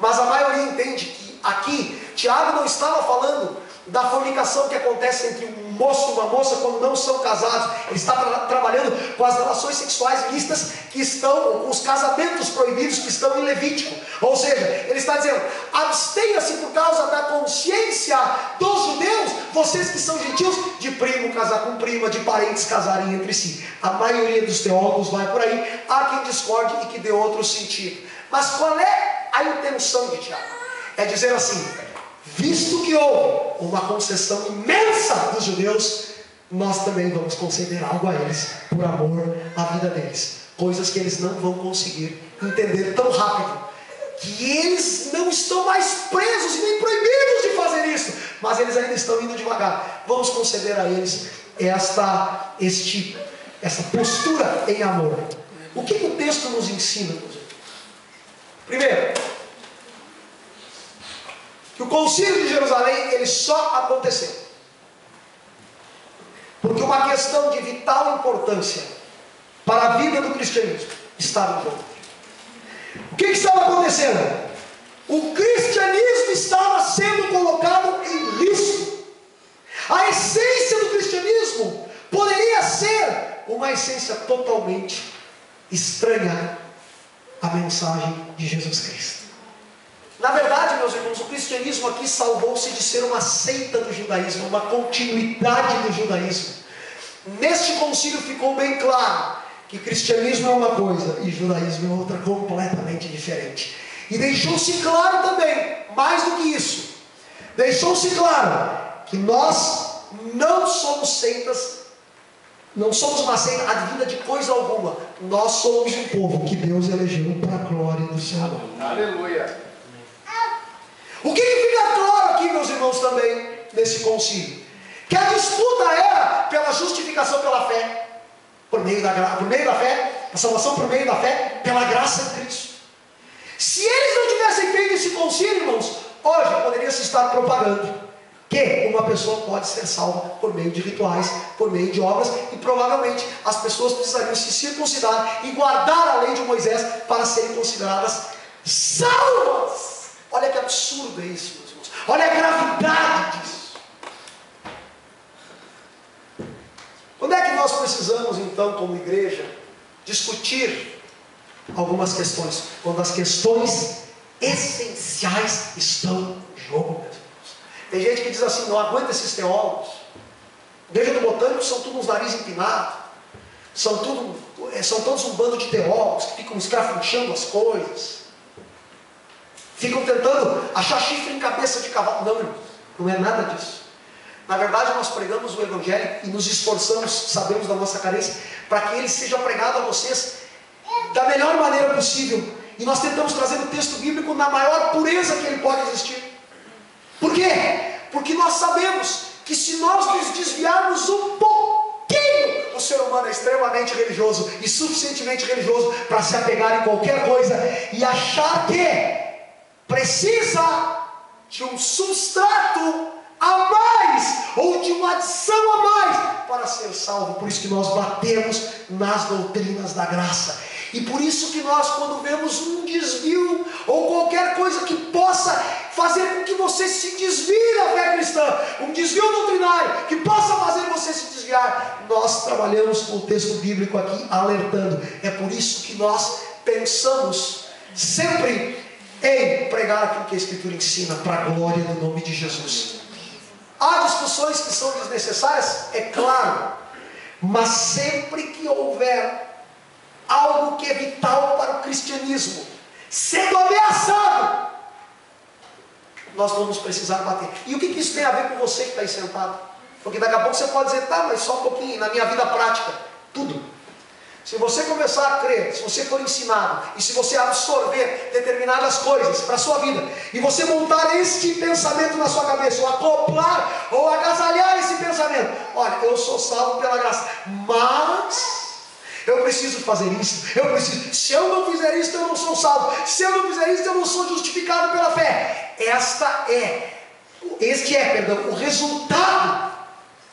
mas a maioria entende que aqui Tiago não estava falando da fornicação que acontece entre um moço e uma moça quando não são casados. Ele está trabalhando com as relações sexuais ilícitas que estão, com os casamentos proibidos que estão em Levítico. Ou seja, ele está dizendo: abstenha-se por causa da consciência dos judeus, vocês que são gentios, de primo casar com prima, de parentes casarem entre si. A maioria dos teólogos vai por aí. Há quem discorde e que dê outro sentido. Mas qual é a intenção de Tiago? É dizer assim: visto que houve uma concessão imensa dos judeus, nós também vamos conceder algo a eles, por amor à vida deles. Coisas que eles não vão conseguir entender tão rápido, que eles não estão mais presos e nem proibidos de fazer isso, mas eles ainda estão indo devagar. Vamos conceder a eles essa postura em amor. O que o texto nos ensina? Primeiro, que o concílio de Jerusalém ele só aconteceu porque uma questão de vital importância para a vida do cristianismo estava em jogo. O que estava acontecendo? O cristianismo estava sendo colocado em risco. A essência do cristianismo poderia ser uma essência totalmente estranha à mensagem de Jesus Cristo. Na verdade, meus irmãos, o cristianismo aqui salvou-se de ser uma seita do judaísmo, uma continuidade do judaísmo. Neste concílio ficou bem claro que cristianismo é uma coisa e judaísmo é outra completamente diferente. E deixou-se claro também, mais do que isso, deixou-se claro que nós não somos seitas, não somos uma seita advinda de coisa alguma. Nós somos um povo que Deus elegeu para a glória do seu nome. Aleluia. O que fica claro aqui, meus irmãos, também nesse concílio? Que a disputa era pela justificação pela fé, por meio da fé, a salvação por meio da fé, pela graça de Cristo. Se eles não tivessem feito esse concílio, irmãos, hoje poderia se estar propagando que uma pessoa pode ser salva por meio de rituais, por meio de obras, e provavelmente as pessoas precisariam se circuncidar e guardar a lei de Moisés para serem consideradas salvas. Olha que absurdo é isso, meus irmãos. Olha a gravidade disso. Quando é que nós precisamos, então, como igreja, discutir algumas questões? Quando as questões essenciais estão em jogo, meus irmãos. Tem gente que diz assim: não aguenta esses teólogos. Igreja do Botânico são todos uns nariz empinados. São todos um bando de teólogos que ficam escrafunchando as coisas. Ficam tentando achar chifre em cabeça de cavalo. Não, irmão, não é nada disso. Na verdade, nós pregamos o Evangelho e nos esforçamos, sabemos da nossa carência, para que ele seja pregado a vocês da melhor maneira possível. E nós tentamos trazer o texto bíblico na maior pureza que ele pode existir. Por quê? Porque nós sabemos que se nós nos desviarmos um pouquinho, o ser humano é extremamente religioso e suficientemente religioso para se apegar em qualquer coisa e achar que precisa de um substrato a mais, ou de uma adição a mais, para ser salvo. Por isso que nós batemos nas doutrinas da graça. E por isso que nós, quando vemos um desvio, ou qualquer coisa que possa fazer com que você se desvie da fé cristã, um desvio doutrinário, que possa fazer você se desviar, nós trabalhamos com o texto bíblico aqui, alertando. É por isso que nós pensamos sempre em pregar aquilo que a Escritura ensina, para a glória do nome de Jesus. Há discussões que são desnecessárias, é claro, mas sempre que houver algo que é vital para o cristianismo sendo ameaçado, nós vamos precisar bater. E o que isso tem a ver com você que está aí sentado? Porque daqui a pouco você pode dizer: tá, mas só um pouquinho, na minha vida prática, tudo. Se você começar a crer, se você for ensinado, e se você absorver determinadas coisas para a sua vida, e você montar este pensamento na sua cabeça, ou acoplar, ou agasalhar esse pensamento: olha, eu sou salvo pela graça, mas eu preciso fazer isso, se eu não fizer isso, eu não sou salvo, se eu não fizer isso, eu não sou justificado pela fé. Este é o resultado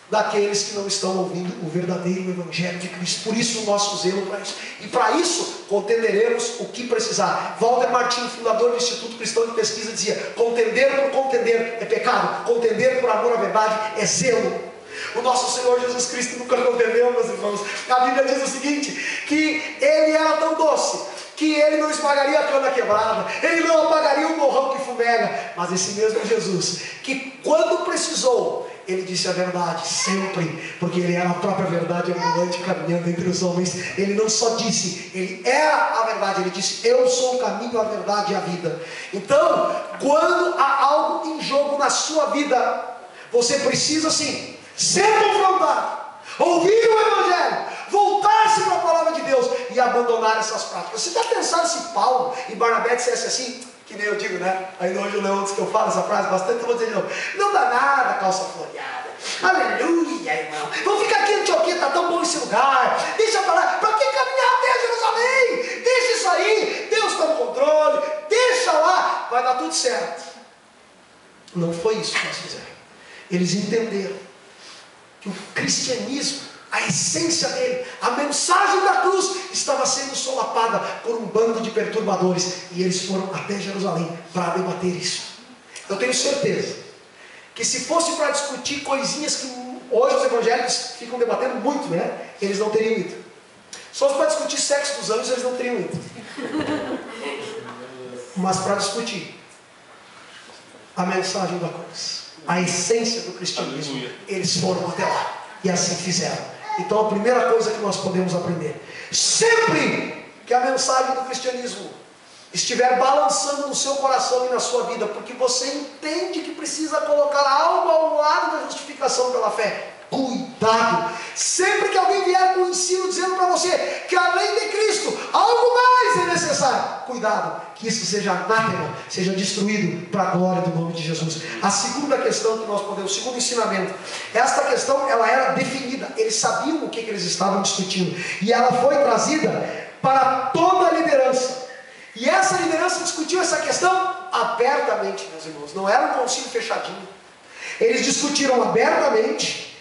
daqueles que não estão ouvindo o verdadeiro Evangelho de Cristo. Por isso o nosso zelo para isso. E para isso contenderemos o que precisar. Walter Martin, fundador do Instituto Cristão de Pesquisa, dizia: contender por contender é pecado, contender por amor à verdade é zelo. O nosso Senhor Jesus Cristo nunca contendeu, meus irmãos. A Bíblia diz o seguinte: que ele era tão doce que ele não esmagaria a cana quebrada, ele não apagaria o borrão que fumega. Mas esse mesmo Jesus, que quando precisou, ele disse a verdade sempre, porque ele era a própria verdade ambulante caminhando entre os homens. Ele não só disse, ele era a verdade, ele disse: eu sou o caminho, a verdade e a vida. Então, quando há algo em jogo na sua vida, você precisa sim ser confrontado, ouvir o Evangelho, voltar-se para a palavra de Deus e abandonar essas práticas. Você já pensaram se Paulo e Barnabé dissessem assim, que nem eu digo, né? Ainda hoje o Leão diz que eu falo essa frase bastante, eu vou dizer de novo: não dá nada, calça floreada, aleluia, irmão, vamos ficar aqui em Antioquia, está tão bom esse lugar, deixa para lá, para que caminhar até Jerusalém? Deixa isso aí, Deus está no controle, deixa lá, vai dar tudo certo. Não foi isso que eles fizeram. Eles entenderam que o cristianismo, a essência dele, a mensagem da cruz, estava sendo solapada por um bando de perturbadores, e eles foram até Jerusalém para debater isso. Eu tenho certeza que se fosse para discutir coisinhas que hoje os evangélicos ficam debatendo muito, né? Eles não teriam ido. Se fosse para discutir sexo dos anjos, eles não teriam ido. Mas para discutir a mensagem da cruz, a essência do cristianismo, eles foram até lá e assim fizeram. Então a primeira coisa que nós podemos aprender: sempre que a mensagem do cristianismo estiver balançando no seu coração e na sua vida, porque você entende que precisa colocar algo ao lado da justificação pela fé, cuidado. Sempre que alguém vier com o ensino dizendo para você que além de Cristo algo mais é necessário, cuidado, que isso seja anátema, seja destruído para a glória do nome de Jesus. A segunda questão que nós podemos, o segundo ensinamento, esta questão ela era definida, eles sabiam o que eles estavam discutindo, e ela foi trazida para toda a liderança. E essa liderança discutiu essa questão abertamente, meus irmãos. Não era um concílio fechadinho. Eles discutiram abertamente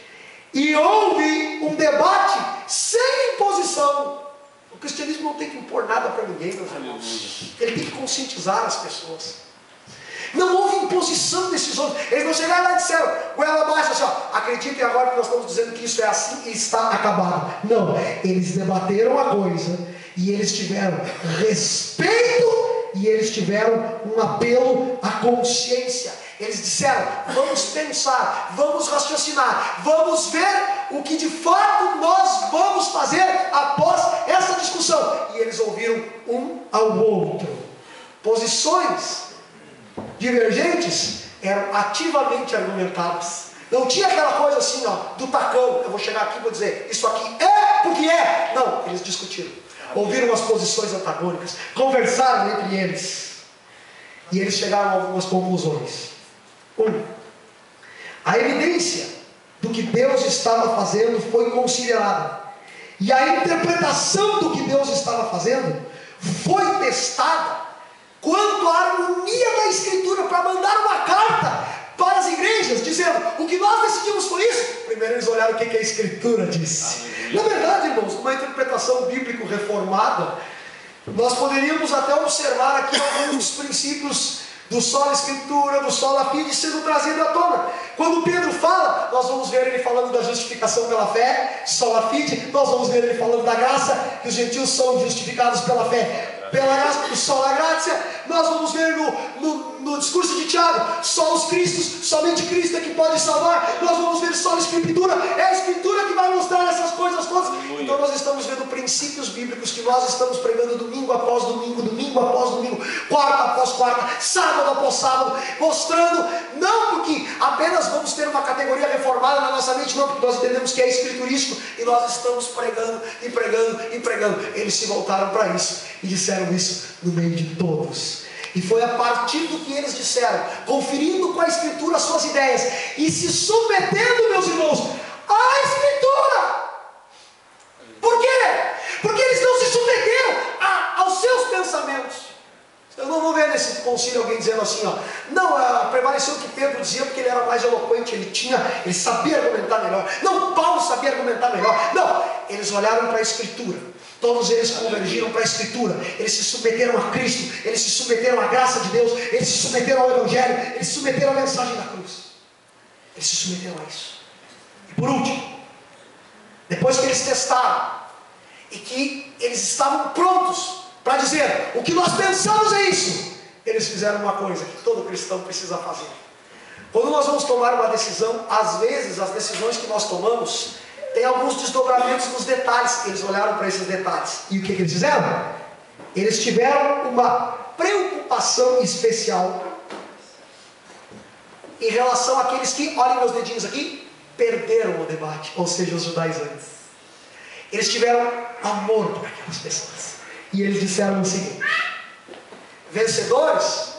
e houve um debate sem imposição. O cristianismo não tem que impor nada para ninguém, meus irmãos. Ele tem que conscientizar as pessoas. Não houve imposição desses homens. Eles não chegaram lá e disseram, goela abaixo, assim, ó, acreditem agora que nós estamos dizendo que isso é assim e está acabado. Não, eles debateram a coisa e eles tiveram respeito e eles tiveram um apelo à consciência. Eles disseram, vamos pensar, vamos raciocinar, vamos ver o que de fato nós vamos fazer após essa discussão. E eles ouviram um ao outro. Posições divergentes eram ativamente argumentadas. Não tinha aquela coisa assim, ó, do tacão, eu vou chegar aqui e vou dizer, isso aqui é porque é. Não, eles discutiram. Ouviram as posições antagônicas, conversaram entre eles. E eles chegaram a algumas conclusões. A evidência do que Deus estava fazendo foi considerada. E a interpretação do que Deus estava fazendo foi testada quanto à harmonia da Escritura, para mandar uma carta para as igrejas, dizendo, o que nós decidimos foi isso. Primeiro eles olharam o que a Escritura disse. Na verdade, irmãos, numa interpretação bíblica reformada, nós poderíamos até observar aqui alguns princípios do sola escritura, do sola fide sendo trazido à tona. Quando Pedro fala, nós vamos ver ele falando da justificação pela fé, sola fide. Nós vamos ver ele falando da graça, que os gentios são justificados pela fé, pela graça, sola gratia. Nós vamos ver no discurso de Tiago, só os Cristos, somente Cristo é que pode salvar. Nós vamos ver só a Escritura, é a Escritura que vai mostrar essas coisas todas. Então nós estamos vendo princípios bíblicos que nós estamos pregando domingo após domingo, domingo após domingo, quarta após quarta, sábado após sábado, mostrando, não porque apenas vamos ter uma categoria reformada na nossa mente, não, porque nós entendemos que é escriturístico, e nós estamos pregando e pregando e pregando. Eles se voltaram para isso e disseram isso no meio de todos. E foi a partir do que eles disseram, conferindo com a Escritura as suas ideias e se submetendo, meus irmãos, à Escritura. Por quê? Porque eles não se submeteram aos seus pensamentos. Eu não vou ver nesse concílio alguém dizendo assim, ó, não, prevaleceu o que Pedro dizia porque ele era mais eloquente, ele sabia argumentar melhor. Não, Paulo sabia argumentar melhor. Não, eles olharam para a Escritura. Todos eles convergiram para a Escritura. Eles se submeteram a Cristo. Eles se submeteram à graça de Deus. Eles se submeteram ao Evangelho. Eles se submeteram à mensagem da cruz. Eles se submeteram a isso. E por último, depois que eles testaram e que eles estavam prontos para dizer, o que nós pensamos é isso, eles fizeram uma coisa que todo cristão precisa fazer. Quando nós vamos tomar uma decisão, às vezes as decisões que nós tomamos tem alguns desdobramentos nos detalhes. Eles olharam para esses detalhes. E o que eles fizeram? Eles tiveram uma preocupação especial em relação àqueles que, olhem meus dedinhos aqui, perderam o debate, ou seja, os judaizantes. Eles tiveram amor por aquelas pessoas. E eles disseram o seguinte: vencedores,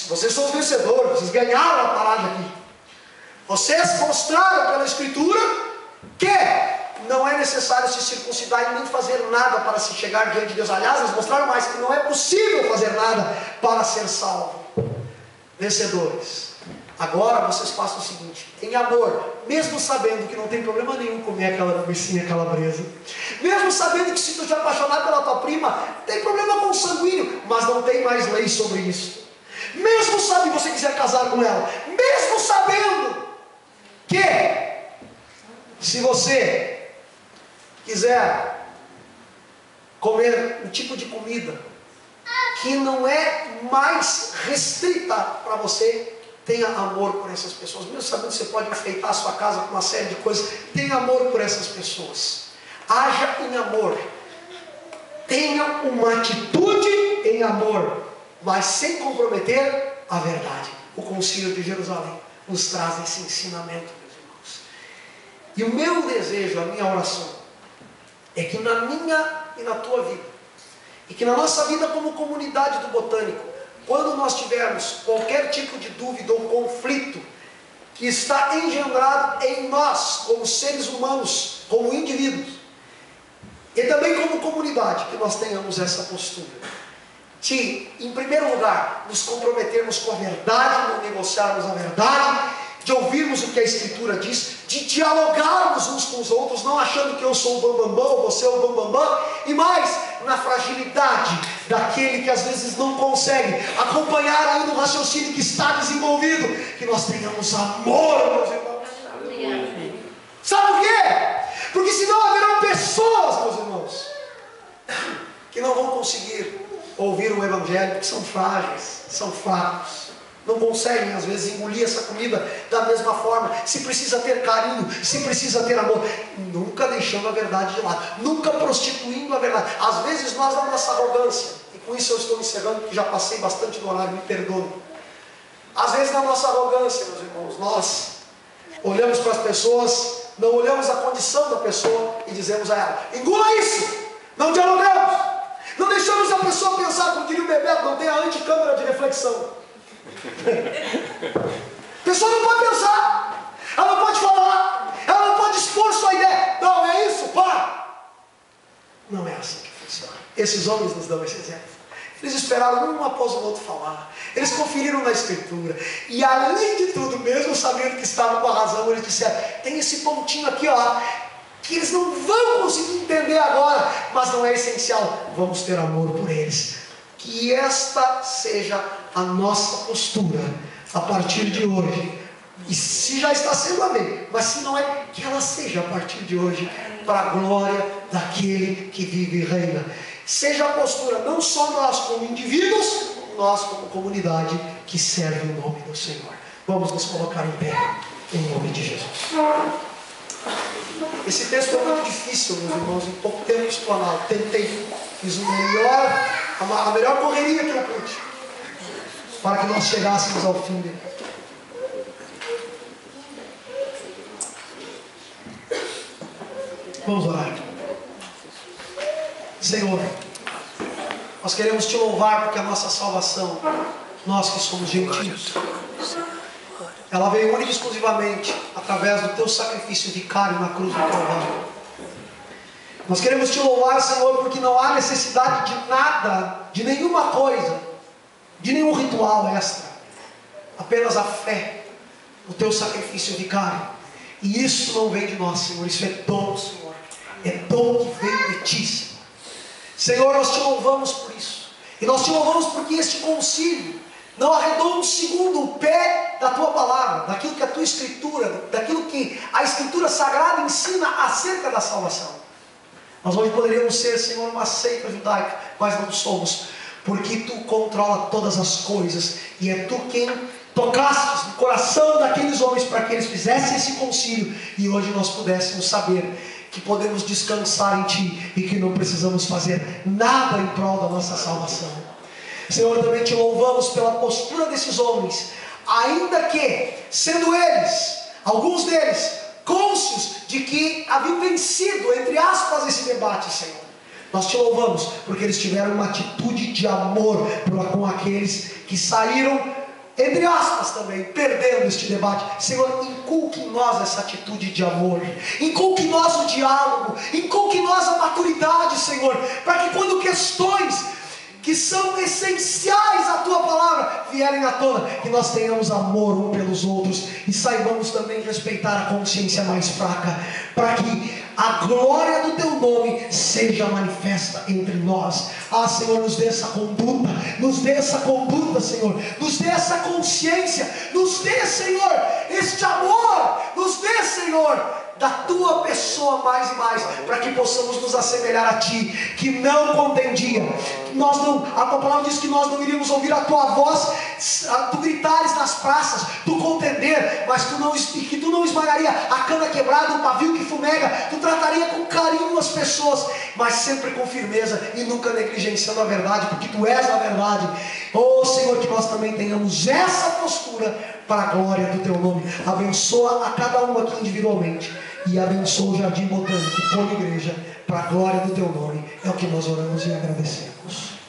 vocês são os vencedores, vocês ganharam a parada aqui. Vocês mostraram pela Escritura que não é necessário se circuncidar e nem fazer nada para se chegar diante de Deus. Aliás, eles mostraram mais que não é possível fazer nada para ser salvo. Vencedores, agora vocês façam o seguinte: em amor, mesmo sabendo que não tem problema nenhum comer aquela linguicinha calabresa, mesmo sabendo que se tu te apaixonar pela tua prima, tem problema com o sanguíneo, mas não tem mais lei sobre isso. Mesmo sabendo que você quiser casar com ela, mesmo sabendo que se você quiser comer um tipo de comida que não é mais restrita para você, tenha amor por essas pessoas. Mesmo sabendo que você pode enfeitar a sua casa com uma série de coisas, tenha amor por essas pessoas. Haja em amor. Tenha uma atitude em amor, mas sem comprometer a verdade. O Concílio de Jerusalém nos traz esse ensinamento. E o meu desejo, a minha oração, é que na minha e na tua vida, e que na nossa vida como comunidade do Botânico, quando nós tivermos qualquer tipo de dúvida ou conflito que está engendrado em nós, como seres humanos, como indivíduos, e também como comunidade, que nós tenhamos essa postura de, em primeiro lugar, nos comprometermos com a verdade, não negociarmos a verdade, de ouvirmos o que a Escritura diz, de dialogarmos uns com os outros, não achando que eu sou o bambambam, você é o bambambam, e mais na fragilidade daquele que às vezes não consegue acompanhar ainda o raciocínio que está desenvolvido, que nós tenhamos amor, meus irmãos. Sabe por quê? Porque senão haverão pessoas, meus irmãos, que não vão conseguir ouvir o Evangelho, que são frágeis, são fracos, não conseguem às vezes engolir essa comida da mesma forma. Se precisa ter carinho, se precisa ter amor, nunca deixando a verdade de lado, nunca prostituindo a verdade. Às vezes nós, na nossa arrogância, e com isso eu estou encerrando, porque já passei bastante do horário, me perdoe. Às vezes na nossa arrogância, meus irmãos, nós olhamos para as pessoas, não olhamos a condição da pessoa e dizemos a ela: engula isso, não dialogamos, não deixamos a pessoa pensar, como diria o Bebeto, não tem a anticâmara de reflexão. A pessoa não pode pensar, ela não pode falar, ela não pode expor sua ideia. Não, é isso, pá. Não é assim que funciona. Esses homens nos dão esse exemplo. Eles esperaram um após o outro falar, eles conferiram na Escritura, e além de tudo, mesmo sabendo que estavam com a razão, eles disseram: tem esse pontinho aqui, ó, que eles não vão conseguir entender agora, mas não é essencial, vamos ter amor por eles. Que esta seja a nossa postura a partir de hoje. E se já está sendo, amém. Mas se não é, que ela seja a partir de hoje, para a glória daquele que vive e reina. Seja a postura, não só nós como indivíduos, nós como comunidade que serve o nome do Senhor. Vamos nos colocar em pé, em nome de Jesus. Esse texto é muito difícil, meus irmãos, em pouco tempo explanado. Tentei, fiz a melhor correria que eu pude, para que nós chegássemos ao fim dele. Vamos orar. Senhor, nós queremos te louvar porque a nossa salvação, nós que somos gentios, ela veio única e exclusivamente através do teu sacrifício vicário na cruz do Calvário. Nós queremos te louvar, Senhor, porque não há necessidade de nada, de nenhuma coisa, de nenhum ritual extra, apenas a fé no teu sacrifício vicário. E isso não vem de nós, Senhor, isso é dom, Senhor, é dom que vem de ti, Senhor. Senhor, nós te louvamos por isso, e nós te louvamos porque este concílio não arredou um segundo o pé da tua palavra, daquilo que a tua Escritura, daquilo que a Escritura Sagrada ensina acerca da salvação. Nós hoje poderíamos ser, Senhor, uma seita judaica, mas não somos, porque tu controla todas as coisas, e é tu quem tocaste no coração daqueles homens para que eles fizessem esse concílio, e hoje nós pudéssemos saber que podemos descansar em ti, e que não precisamos fazer nada em prol da nossa salvação. Senhor, também te louvamos pela postura desses homens, ainda que, sendo eles, alguns deles, cônscios de que haviam vencido, entre aspas, esse debate, Senhor. Nós te louvamos porque eles tiveram uma atitude de amor com aqueles que saíram, entre aspas também, perdendo este debate. Senhor, inculque em nós essa atitude de amor, inculque em nós o diálogo, inculque em nós a maturidade, Senhor, para que quando questões que são essenciais à tua palavra vierem à tona, que nós tenhamos amor um pelos outros e saibamos também respeitar a consciência mais fraca, para que a glória do teu nome seja manifesta entre nós. Ah, Senhor, nos dê essa conduta, Senhor, nos dê essa consciência, nos dê, Senhor, este amor, nos dê, Senhor, da tua pessoa mais e mais, para que possamos nos assemelhar a ti, que não contendia. A tua palavra diz que nós não iríamos ouvir a tua voz, tu gritares nas praças, tu contender, mas que tu não esmagaria a cana quebrada, o pavio que fumega, tu trataria com carinho as pessoas, mas sempre com firmeza e nunca negligenciando a verdade, porque tu és a verdade. Oh Senhor, que nós também tenhamos essa postura para a glória do teu nome. Abençoa a cada um aqui individualmente, e abençoa o Jardim Botânico como igreja, para a glória do teu nome. É o que nós oramos e agradecemos.